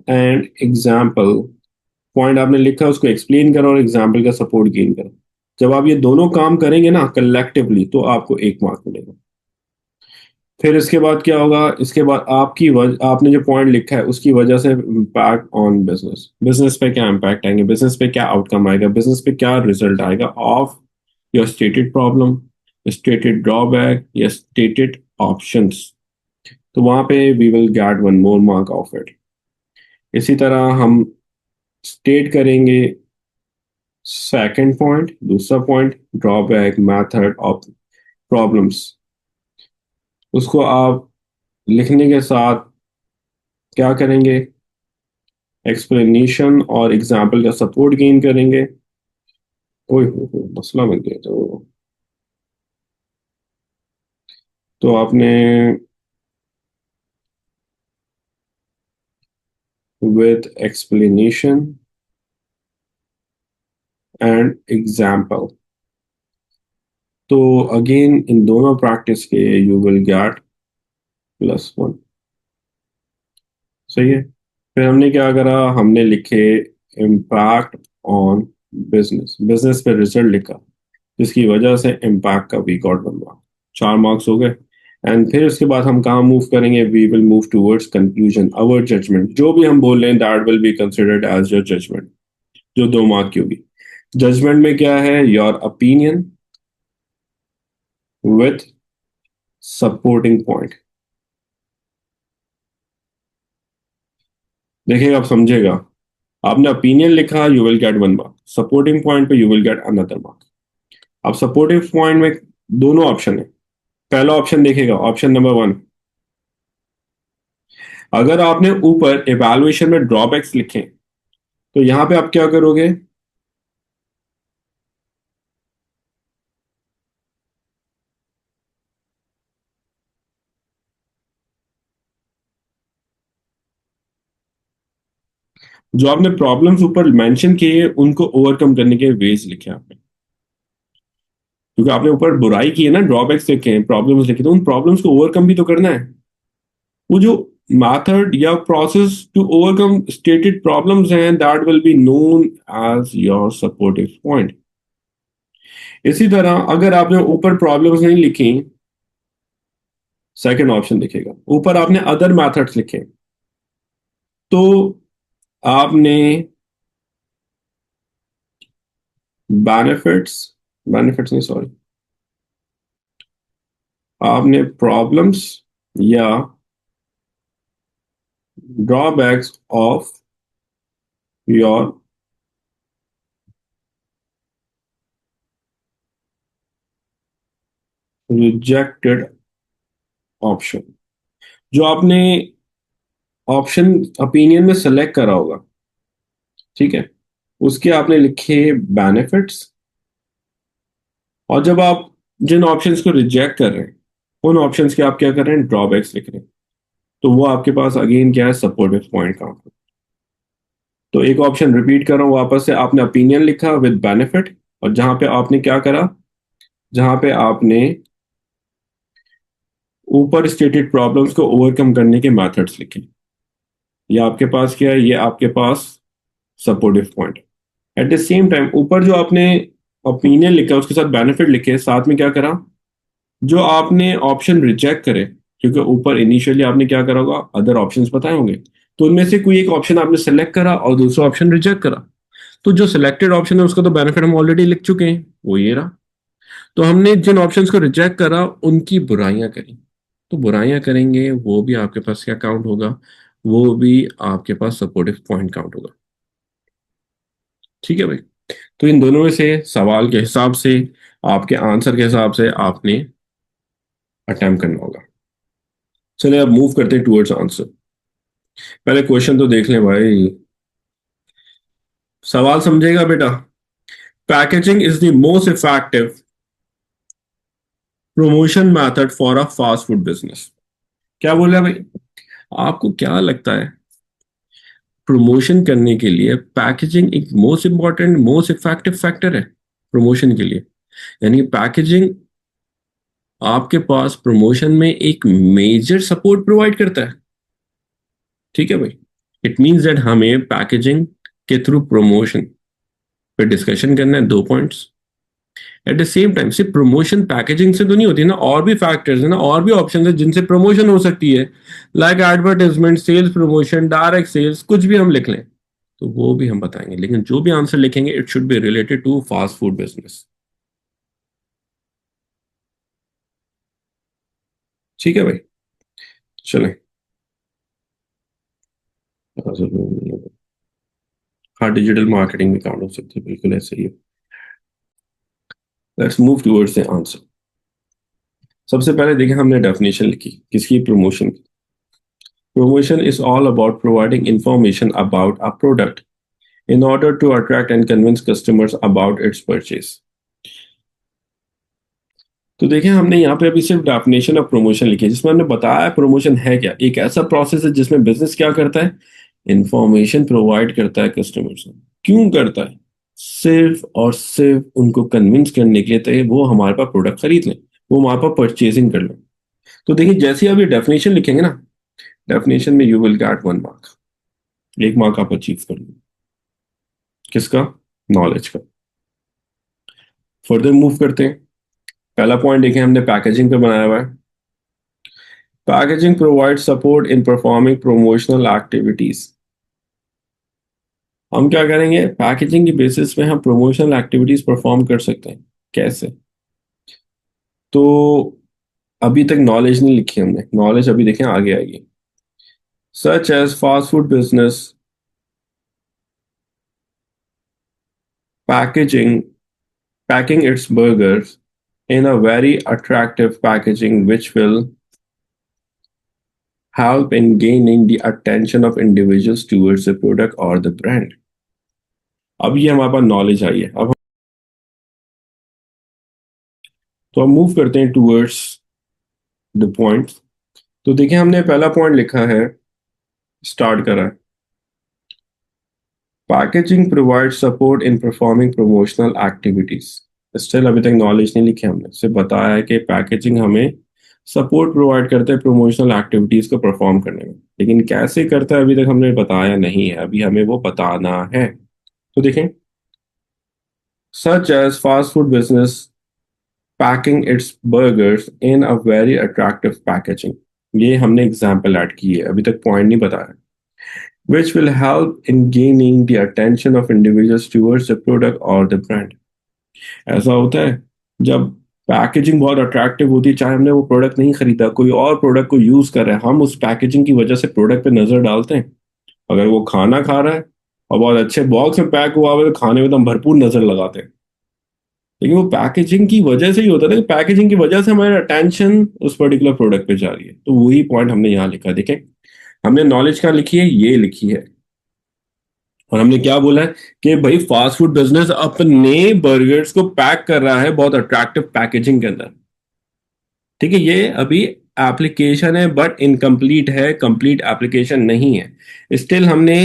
Speaker 1: and example. Point आपने लिखा, उसको एक्सप्लेन करो और एग्जाम्पल का सपोर्ट गेन करो। जब आप ये दोनों काम करेंगे ना कलेक्टिवली, तो आपको 1 मार्क मिलेगा। फिर इसके बाद क्या होगा? इसके बाद आपने जो पॉइंट लिखा है उसकी वजह से इम्पैक्ट ऑन बिजनेस। बिजनेस पे क्या इम्पैक्ट आएंगे, बिजनेस पे क्या आउटकम आएगा, बिजनेस पे क्या रिजल्ट आएगा of your stated problem, stated drawback या स्टेटेड ऑप्शंस। तो वहां पे we will get 1 more mark of it. इसी तरह हम स्टेट करेंगे सेकंड पॉइंट, दूसरा point drawback method of problems. उसको आप लिखने के साथ क्या करेंगे? एक्सप्लेनेशन और एग्जाम्पल का सपोर्ट गेन करेंगे। ओए हो, मसला बन गया। तो आपने विद एक्सप्लेनेशन एंड एग्जाम्पल, तो अगेन इन दोनों प्रैक्टिस के यू विल गेट +1। सही है। फिर हमने क्या करा? हमने लिखे इम्पैक्ट ऑन बिजनेस। बिजनेस पे रिजल्ट लिखा, जिसकी वजह से इम्पैक्ट का वी गॉट 1 मार्क। 4 मार्क्स हो गए। एंड फिर उसके बाद हम कहाँ मूव करेंगे? We will move towards conclusion. Our judgement, जो भी हम बोल रहे हैं that will be considered as your judgement, जो 2 मार्क की होगी। जजमेंट में क्या है? Your opinion with supporting point. देखिएगा, आप समझेगा। आपने ओपिनियन लिखा, you will get 1 mark. Supporting point पे you will get another mark. अब सपोर्टिव पॉइंट में दोनों ऑप्शन है। पहला ऑप्शन देखिएगा, ऑप्शन नंबर 1। अगर आपने ऊपर इवैल्यूएशन में ड्रॉबैक्स लिखे, तो यहां पे आप क्या करोगे? जो आपने प्रॉब्लम्स ऊपर मेंशन किए उनको ओवरकम करने के वेज लिखे आपने। क्योंकि आपने ऊपर बुराई की है ना, ड्रॉबैक्स लिखे हैं, प्रॉब्लम्स लिखे, तो उन प्रॉब्लम्स को ओवरकम भी तो करना है। वो जो मेथड या process to overcome stated problems हैं, that will be known as your supportive point. इसी तरह अगर आपने ऊपर प्रॉब्लम्स नहीं लिखी, सेकंड ऑप्शन दिखेगा। ऊपर आपने अदर मेथड्स लिखे, तो आपने बेनिफिट्स बेनिफिट्स नहीं, सॉरी, आपने प्रॉब्लम्स या drawbacks of your rejected option. जो आपने ऑप्शन ओपिनियन में सेलेक्ट करा होगा, ठीक है, उसके आपने लिखे बेनिफिट्स। और जब आप जिन ऑप्शंस को रिजेक्ट कर रहे हैं, उन ऑप्शंस के आप क्या कर रहे हैं? ड्रॉबैक्स लिख रहे हैं। तो वो आपके पास अगेन क्या है? सपोर्टिव पॉइंट का। तो एक ऑप्शन रिपीट कर रहा हूं वापस से। आपने ओपिनियन लिखा विद बेनिफिट, और जहां पे आपने क्या करा, जहां पे आपने ऊपर स्टेटेड प्रॉब्लम्स को ओवरकम करने के मेथड्स लिखे, ये आपके पास क्या है, ये आपके पास सपोर्टिव पॉइंट है। एट द सेम टाइम ऊपर जो आपने ओपिनियन लिखा उसके साथ बेनिफिट लिखे, साथ में क्या करा, जो आपने ऑप्शन रिजेक्ट करे, क्योंकि ऊपर इनिशियली आपने क्या करा होगा, अदर ऑप्शंस बताए होंगे, तो उनमें से कोई एक ऑप्शन आपने सेलेक्ट करा और दूसरा ऑप्शन रिजेक्ट करा, तो जो सिलेक्टेड ऑप्शन है उसका तो बेनिफिट हम ऑलरेडी लिख चुके हैं, वो ये रहा। तो हमने जिन ऑप्शंस को रिजेक्ट करा उनकी बुराइयां करी, तो बुराइयां करेंगे वो भी आपके पास क्या काउंट होगा, वो भी आपके पास सपोर्टिव पॉइंट काउंट होगा। ठीक है भाई, तो इन दोनों में से सवाल के हिसाब से, आपके आंसर के हिसाब से आपने अटेम्प्ट करना होगा। चलिए अब मूव करते हैं टुवर्ड्स आंसर। पहले क्वेश्चन तो देख लें भाई, सवाल समझेगा बेटा। Packaging is the most effective promotion method for a fast food business. क्या बोल रहा है भाई, आपको क्या लगता है प्रमोशन करने के लिए पैकेजिंग एक most important most effective factor है प्रमोशन के लिए? यानी पैकेजिंग आपके पास प्रमोशन में एक मेजर सपोर्ट प्रोवाइड करता है। ठीक है भाई, इट मींस दैट हमें पैकेजिंग के थ्रू प्रमोशन पे डिस्कशन करना है, 2 points. Eight the same time सिर्फ प्रमोशन पैकेजिंग से तो नहीं होती ना, और भी फैक्टर्स है ना, और भी ऑप्शन है जिनसे प्रमोशन हो सकती है, like advertisement, sales promotion, direct sales, कुछ भी हम लिख लें तो वो भी हम बताएंगे, लेकिन जो भी आंसर लिखेंगे it should be related to fast food business. ठीक है भाई, चलें। हाँ, डिजिटल मार्केटिंग में काउंट हो सकती है, बिल्कुल ऐसे ही है। Let's move towards the answer. सबसे पहले देखें, हमने डेफिनेशन लिखी किसकी, प्रमोशन की। Promotion is all about providing information about a product in order to attract and convince customers about its purchase। तो देखिए हमने यहाँ पे अभी सिर्फ डेफिनेशन ऑफ प्रमोशन लिखी है, जिसमें हमने बताया प्रमोशन है क्या, एक ऐसा प्रोसेस है जिसमें बिजनेस क्या करता है, इंफॉर्मेशन प्रोवाइड करता है कस्टमर्स को। क्यों करता है, सिर्फ और सिर्फ उनको कन्विंस करने के लिए, ताकि वो हमारे पास प्रोडक्ट खरीद लें, वो हमारे पास परचेजिंग कर लें। तो देखिए जैसे ही आप ये डेफिनेशन लिखेंगे ना, डेफिनेशन में you will get 1 mark, 1 mark आप अचीव कर लेंगे। किसका, नॉलेज का। फर्दर मूव करते हैं। पहला पॉइंट देखें हमने पैकेजिंग पे बनाया हुआ है। Packaging provide support in performing promotional activities. हम क्या करेंगे, पैकेजिंग की बेसिस पे हम प्रमोशनल एक्टिविटीज परफॉर्म कर सकते हैं। कैसे, तो अभी तक नॉलेज नहीं लिखी हमने, नॉलेज अभी देखें आगे आएगी। Such as fast food business packaging packing its burgers in a very attractive packaging which will help in gaining the attention of individuals towards the product or the brand। अब ये हमारे पास नॉलेज आई है, अब तो हम मूव करते हैं टूवर्ड्स द पॉइंट्स। तो देखिए हमने पहला पॉइंट लिखा है, स्टार्ट करा है, packaging provide support in performing promotional activities. Still अभी तक नॉलेज नहीं लिखी हमने, सिर्फ बताया है कि पैकेजिंग हमें सपोर्ट प्रोवाइड करता है प्रमोशनल एक्टिविटीज को परफॉर्म करने में, लेकिन कैसे करता है अभी तक हमने बताया नहीं है, अभी हमें वो बताना है। तो देखें, such as fast food business packing its burgers in a very attractive packaging, ये हमने एग्जाम्पल ऐड की है, अभी तक पॉइंट नहीं बताया। Which will help in gaining the attention of individuals towards the product और द ब्रांड। ऐसा होता है जब पैकेजिंग बहुत अट्रैक्टिव होती है, चाहे हमने वो प्रोडक्ट नहीं खरीदा, कोई और प्रोडक्ट को यूज कर रहा है, हम उस पैकेजिंग की वजह से प्रोडक्ट पे नजर डालते हैं। अगर वो खाना खा रहा है और बहुत अच्छे बॉक्स में पैक हुआ हुआ है, तो खाने में तो हम भरपूर नजर लगाते हैं, लेकिन वो पैकेजिंग की वजह से ही होता है ना, पैकेजिंग की वजह से हमारा अटेंशन उस पर्टिकुलर प्रोडक्ट पे जा रही है। तो वही पॉइंट हमने यहाँ लिखा, देखें हमने नॉलेज कहाँ लिखी है, ये लिखी है। और हमने क्या बोला है कि भाई फास्ट फूड बिजनेस अपने बर्गर्स को पैक कर रहा है बहुत अट्रैक्टिव पैकेजिंग के अंदर। ठीक है, ये अभी एप्लीकेशन है बट इनकम्प्लीट है, कंप्लीट एप्लीकेशन नहीं है। स्टिल हमने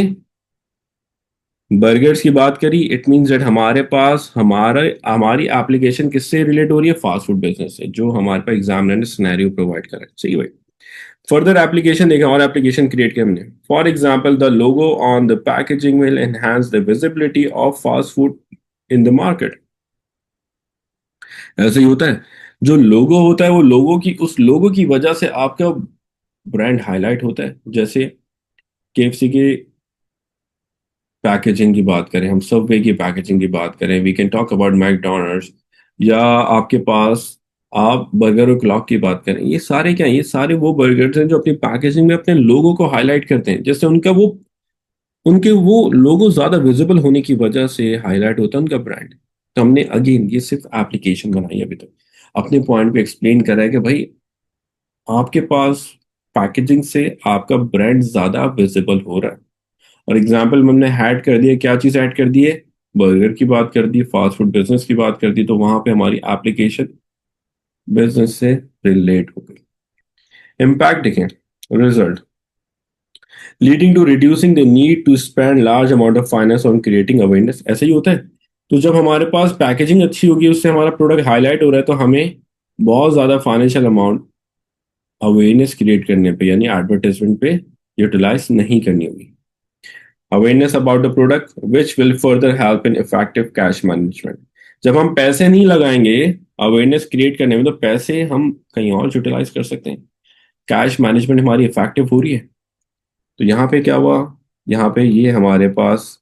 Speaker 1: बर्गर्स की बात करी, इट मीन्स दैट हमारे पास हमारी एप्लीकेशन किससे रिलेट हो रही है? फास्ट फूड बिजनेस से, जो हमारे पास एग्जामिनर ने सिनेरियो प्रोवाइड करा है। सही भाई। फर्दर एप्लीकेशन देखें, और एप्लीकेशन क्रिएट किया हमने। For example, the logo on the packaging will enhance the visibility of fast food in the market. ऐसे ही होता है। जो लोगो होता है, वो लोगो की उस लोगो की वजह से आपका ब्रांड हाईलाइट होता है। जैसे केएफसी की पैकेजिंग की बात करें, हम सबवे की पैकेजिंग की बात करें, we can talk about McDonald's, या आपके पास आप बर्गर और क्लॉक की बात करें। ये सारे क्या हैं? ये सारे वो बर्गर्स हैं जो अपनी पैकेजिंग में अपने लोगों को हाईलाइट करते हैं, जैसे उनके वो लोगो ज्यादा विजिबल होने की वजह से हाईलाइट होता है उनका ब्रांड। तो हमने अगेन ये सिर्फ एप्लीकेशन बनाई है अभी तक, अपने पॉइंट पे एक्सप्लेन करा है कि भाई आपके पास पैकेजिंग से आपका ब्रांड ज्यादा विजिबल हो रहा है। और एग्जाम्पल में हमने ऐड कर दिया, क्या चीज ऐड कर दी है? बर्गर की बात कर दी, फास्ट फूड बिजनेस की बात कर दी, तो वहां पे हमारी एप्लीकेशन बिजनेस से रिलेट हो गई। इम्पैक्ट देखें, result leading to reducing the need to spend large amount of finance on creating awareness. ऐसे ही होता है। तो जब हमारे पास पैकेजिंग अच्छी होगी, उससे हमारा प्रोडक्ट हाईलाइट हो रहा है, तो हमें बहुत ज्यादा फाइनेंशियल अमाउंट अवेयरनेस क्रिएट करने पे, यानी एडवर्टाइजमेंट पे यूटिलाइज नहीं करनी होगी। Awareness about the product which will further help in effective cash management. जब हम पैसे नहीं लगाएंगे अवेयरनेस क्रिएट करने में, तो पैसे हम कहीं और यूटिलाइज कर सकते हैं। कैश मैनेजमेंट हमारी इफेक्टिव हो रही है। तो यहाँ पे क्या हुआ? यहाँ पे ये हमारे पास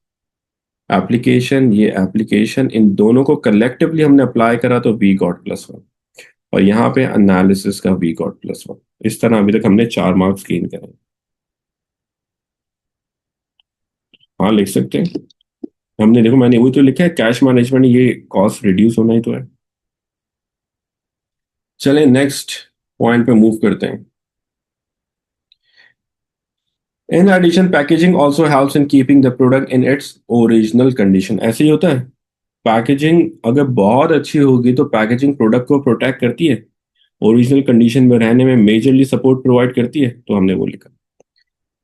Speaker 1: एप्लीकेशन, ये एप्लीकेशन, इन दोनों को कलेक्टिवली हमने अप्लाई करा, तो वी गॉट +1। और यहाँ पे एनालिसिस का वी गॉट +1। इस तरह अभी तक हमने 4 मार्क्स गेन करे। हाँ, लिख सकते हैं। हमने, देखो मैंने वही तो लिखा है, कैश मैनेजमेंट, ये कॉस्ट रिड्यूस होना ही तो है। चलें नेक्स्ट पॉइंट पे मूव करते हैं। In addition, packaging also helps in keeping the product in its original condition. ऐसे ही होता है। पैकेजिंग अगर बहुत अच्छी होगी, तो पैकेजिंग प्रोडक्ट को प्रोटेक्ट करती है, ओरिजिनल कंडीशन में रहने में मेजरली सपोर्ट प्रोवाइड करती है। तो हमने वो लिखा।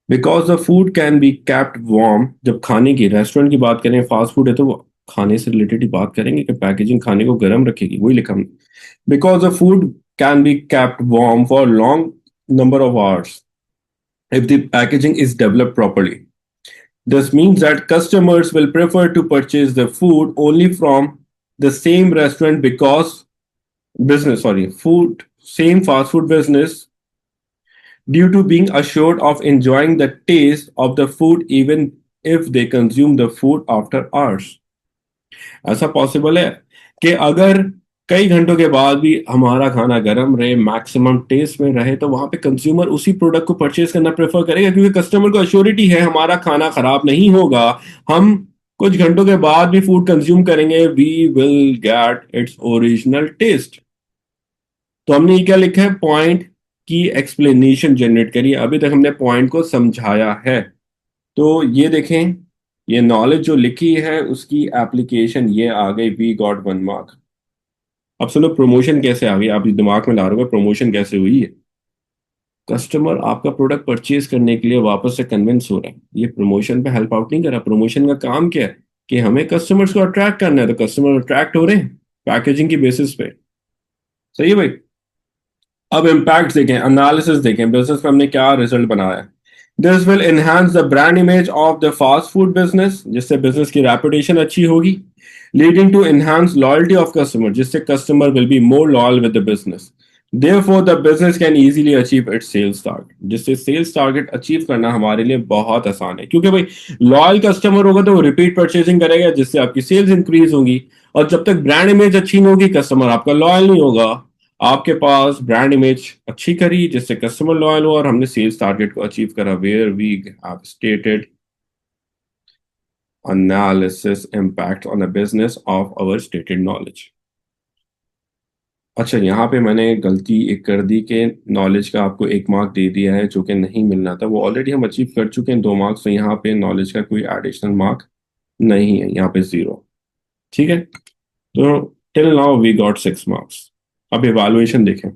Speaker 1: Because the food can be kept warm. जब खाने की, रेस्टोरेंट की बात करें, फास्ट फूड है, तो वो खाने से रिलेटेड ही बात करेंगे कि पैकेजिंग खाने को गर्म रखेगी, वही लिखा हमने। Because the food can be kept warm for long number of hours if the packaging is developed properly. This means that customers will prefer to purchase the food only from the same restaurant because same fast food business, due to being assured of enjoying the taste of the food even if they consume the food after hours. ऐसा पॉसिबल है कि अगर कई घंटों के बाद भी हमारा खाना गर्म रहे, मैक्सिमम टेस्ट में रहे, तो वहां पे कंज्यूमर उसी प्रोडक्ट को परचेज करना प्रेफर करेगा, क्योंकि कस्टमर को अश्योरिटी है हमारा खाना खराब नहीं होगा। हम कुछ घंटों के बाद भी फूड कंज्यूम करेंगे, we will get its original taste. तो हमने ये क्या लिखा है? पॉइंट की एक्सप्लेनेशन जनरेट करी। अभी तक हमने पॉइंट को समझाया है। तो ये देखें, ये नॉलेज जो लिखी है उसकी एप्लीकेशन ये आ गई, वी गॉट 1 मार्क। अब सुनो, प्रमोशन कैसे आ गई? आप इस दिमाग में ला रहे हो प्रमोशन कैसे हुई है। कस्टमर आपका प्रोडक्ट परचेज करने के लिए वापस से कन्विंस हो रहा है, ये प्रमोशन पे हेल्प आउट नहीं कर रहा। प्रमोशन का काम क्या है? कि हमें कस्टमर्स को अट्रैक्ट करना है, तो कस्टमर अट्रैक्ट हो रहे हैं पैकेजिंग की बेसिस पे। सही है भाई। अब इम्पैक्ट देखें, एनालिसिस देखें, बिजनेस में हमने क्या रिजल्ट बनाया है। This will enhance the brand image of the fast food business, जिससे बिजनेस की रेपुटेशन अच्छी होगी। Leading to enhance loyalty of customer, जिससे customer will be more loyal with the business. Therefore the business can easily achieve its sales target, जिससे सेल्स टारगेट अचीव करना हमारे लिए बहुत आसान है, क्योंकि भाई लॉयल कस्टमर होगा तो वो रिपीट परचेसिंग करेगा, जिससे आपकी सेल्स इंक्रीज होंगी। और जब तक ब्रांड इमेज अच्छी नहीं होगी, कस्टमर आपका लॉयल नहीं होगा। आपके पास ब्रांड इमेज अच्छी करी, जिससे कस्टमर लॉयल हुआ, और हमने सेल्स टारगेट को अचीव करा, where we have stated analysis impact on the business of our stated knowledge। अच्छा, यहाँ पे मैंने गलती एक कर दी कि नॉलेज का आपको 1 मार्क दे दिया है, जो कि नहीं मिलना था। वो ऑलरेडी हम अचीव कर चुके हैं 2 मार्क्स, तो यहाँ पे नॉलेज का कोई एडिशनल मार्क नहीं है, यहाँ पे 0। ठीक है। तो till now we got 6 marks. अब इवैल्यूएशन देखें।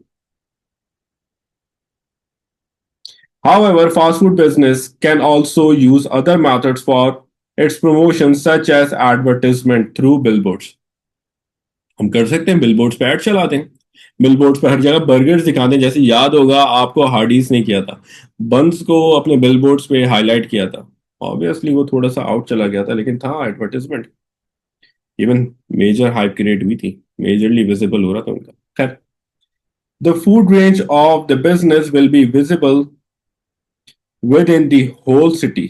Speaker 1: However, fast food business can also use other methods for its promotion such as advertisement through billboards. हम कर सकते हैं, बिलबोर्ड्स पे ऐड चला दें। बिलबोर्ड्स पे हर जगह बर्गर्स दिखाते हैं, जैसे याद होगा आपको हार्डीज ने किया था, बंस को अपने बिलबोर्ड्स पे हाईलाइट किया था। ऑब्वियसली वो थोड़ा सा आउट चला गया था, लेकिन था advertisement. Even major hype create हुई थी, मेजरली विजिबल हो रहा था उनका। खैर, the food range of the business will be visible within the whole city,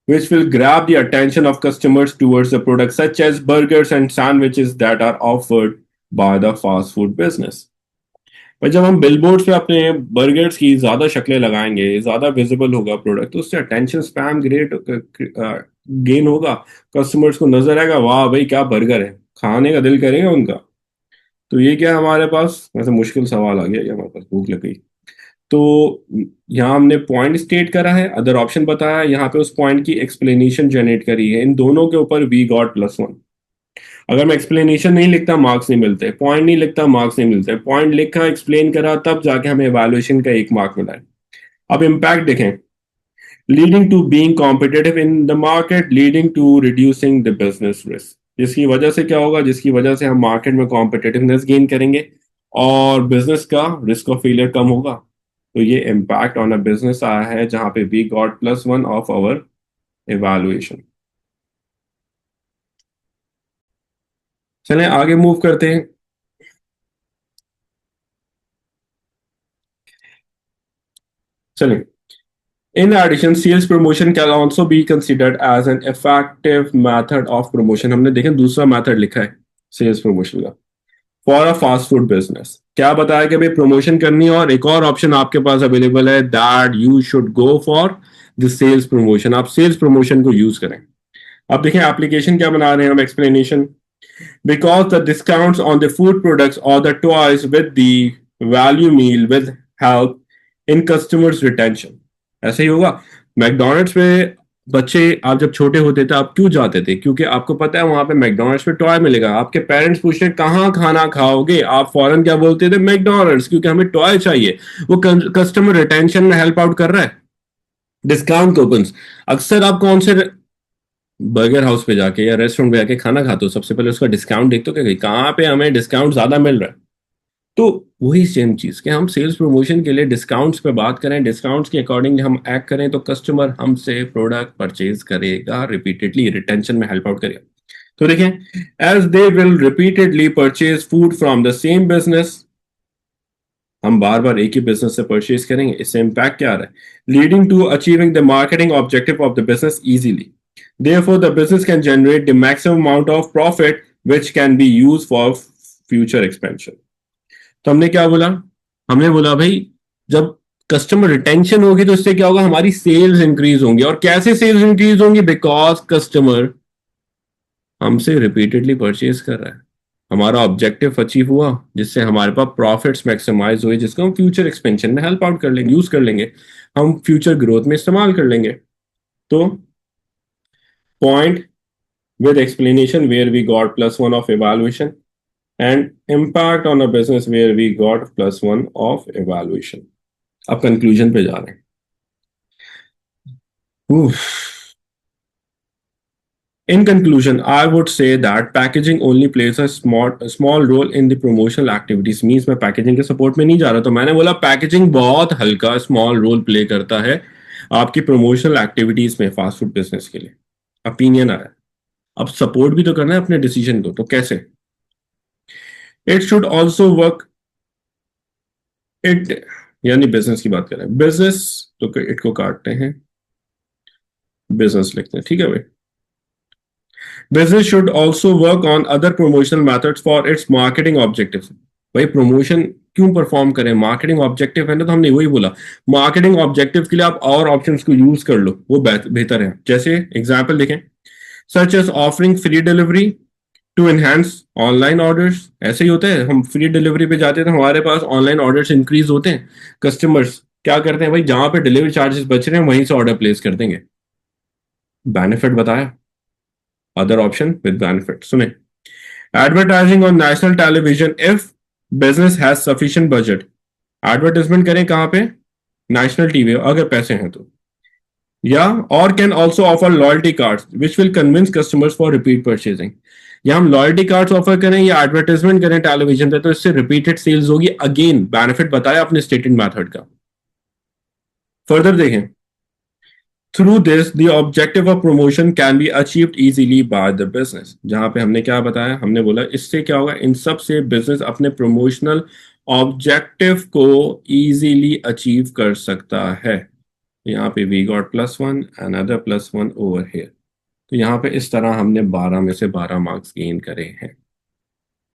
Speaker 1: which will grab the attention of customers towards the products such as burgers and sandwiches that are offered by the fast food business. पर जब हम बिलबोर्ड्स पे अपने बर्गर्स की ज्यादा शक्लें लगाएंगे, ज्यादा विजिबल होगा प्रोडक्ट, तो उससे अटेंशन स्पैम ग्रेट गेन होगा। कस्टमर्स को नजर आएगा, वाह भाई क्या बर्गर है, खाने का दिल करेगा उनका। तो ये क्या है हमारे पास, वैसे मुश्किल सवाल आ गया, ये हमारे पास भूख लग गई। तो यहाँ हमने पॉइंट स्टेट करा है, अदर ऑप्शन बताया, यहाँ पे उस पॉइंट की एक्सप्लेनेशन जनरेट करी है। इन दोनों के ऊपर वी गॉट +1। अगर मैं एक्सप्लेनेशन नहीं लिखता मार्क्स नहीं मिलते, पॉइंट नहीं लिखता मार्क्स नहीं मिलते, पॉइंट लिखा एक्सप्लेन करा तब जाके हमें एवेल्युएशन का 1 मार्क मिला है। अब इम्पैक्ट देखें, leading to being competitive in the market, leading to reducing the business risk. जिसकी वजह से क्या होगा, जिसकी वजह से हम मार्केट में कॉम्पिटिटिवनेस गेन करेंगे और बिजनेस का रिस्क ऑफ फेलियर कम होगा। तो ये इम्पैक्ट ऑन अ बिजनेस आया है, जहां पे we got +1 of our evaluation. चलें आगे मूव करते हैं। चलें, in addition sales promotion can also be considered as an effective method of promotion. हमने देखा दूसरा मेथड लिखा है सेल्स प्रमोशन का, for a fast food business. क्या बताया कि भाई प्रमोशन करनी है, और एक और ऑप्शन आपके पास अवेलेबल है, that you should go for the sales promotion. आप सेल्स प्रमोशन को यूज करें। अब देखें एप्लीकेशन क्या बना रहे हैं हम, explanation. Because the discounts on the food products or the toys with the value meal will help in customers retention। ऐसे ही होगा। मैकडोनल्ड्स पे बच्चे, आप जब छोटे होते थे आप क्यों जाते थे, क्योंकि आपको पता है वहां पे मैकडोनल्ड्स पे टॉय मिलेगा। आपके पेरेंट्स पूछ रहे कहाँ खाना खाओगे, आप फौरन क्या बोलते थे, मैकडोनल्ड्स, क्योंकि हमें टॉय चाहिए। वो कस्टमर रिटेंशन में हेल्प आउट कर रहा है। डिस्काउंट कूपन्स, अक्सर आप कौन से बर्गर हाउस पे जाके या रेस्टोरेंट पे जाके खाना खाते हो, सबसे पहले उसका डिस्काउंट देखते हो कि कहाँ पे हमें डिस्काउंट ज्यादा मिल रहा है। तो वही सेम चीज कि हम सेल्स प्रमोशन के लिए डिस्काउंट्स पे बात करें, डिस्काउंट्स के अकॉर्डिंग हम एक्ट करें, तो कस्टमर हमसे प्रोडक्ट परचेज करेगा, रिपीटेडली रिटेंशन में हेल्प आउट करेगा। तो देखें, as they will repeatedly purchase food from the same business, हम बार बार एक ही बिजनेस से परचेज करेंगे, इससे इम्पैक्ट क्या आ रहा है, leading to achieving the marketing objective of the business easily. Therefore, the business can generate the maximum amount of profit which can be used for future expansion। तो हमने क्या बोला, हमने बोला भाई जब कस्टमर रिटेंशन होगी तो इससे क्या होगा, हमारी सेल्स इंक्रीज होंगी। और कैसे सेल्स इंक्रीज होंगी, बिकॉज कस्टमर हमसे रिपीटेडली परचेज कर रहा है, हमारा ऑब्जेक्टिव अचीव हुआ, जिससे हमारे पास प्रॉफिट्स मैक्सिमाइज हुए, जिसको हम फ्यूचर एक्सपेंशन में हेल्प आउट कर लेंगे, यूज कर लेंगे, हम फ्यूचर ग्रोथ में इस्तेमाल कर लेंगे। तो point with explanation where we got +1 of evaluation, and impact on a business where we got +1 of evaluation। अब कंक्लूजन पे जा रहे हैं। Oof. In conclusion, I would say that packaging only plays a small role in the promotional activities। Means मैं पैकेजिंग के सपोर्ट में नहीं जा रहा, तो मैंने बोला पैकेजिंग बहुत हल्का स्मॉल रोल प्ले करता है आपकी प्रमोशनल एक्टिविटीज में फास्ट फूड बिजनेस के लिए। ओपिनियन आया, अब सपोर्ट भी तो करना है अपने डिसीजन को, तो कैसे। It should also work it, यानी बिजनेस की बात करें, बिजनेस तो इट को काटते हैं, बिजनेस लिखते हैं, ठीक है भाई। Business should also work on other promotional methods for its marketing objective. भाई प्रमोशन क्यों परफॉर्म करें, मार्केटिंग ऑब्जेक्टिव है ना, तो हमने वही बोला मार्केटिंग ऑब्जेक्टिव के लिए आप और ऑप्शंस को यूज कर लो, वो बेहतर है। जैसे एग्जाम्पल देखें, such as offering free delivery to enhance online orders. ऐसे ही होता है, हम फ्री डिलीवरी पे जाते हैं तो हमारे पास ऑनलाइन ऑर्डर्स इंक्रीज होते हैं। कस्टमर्स क्या करते हैं भाई, जहां पे डिलीवरी चार्जेस बच रहे हैं वहीं से ऑर्डर प्लेस कर देंगे। बेनिफिट बताया, अदर ऑप्शन विद बेनिफिट सुने। Advertising on national television if business has sufficient budget. Advertisement करें कहां पे, नेशनल टीवी, अगर पैसे हैं तो। या और can also offer loyalty cards which will convince customers for repeat purchasing. या हम लॉयल्टी कार्ड्स ऑफर करें या एडवर्टाइजमेंट करें टेलीविजन पे तो इससे रिपीटेड सेल्स होगी। अगेन बेनिफिट बताया अपने स्टेटेड मेथड का। फर्दर देखें, through this the objective of promotion can be achieved easily by the business. जहां पे हमने क्या बताया, हमने बोला इससे क्या होगा, इन सब से बिजनेस अपने प्रमोशनल ऑब्जेक्टिव को इजीली अचीव कर सकता है। यहाँ पे we got +1 another +1 over here. तो यहाँ पे इस तरह हमने 12 में से 12 मार्क्स गेन करे हैं।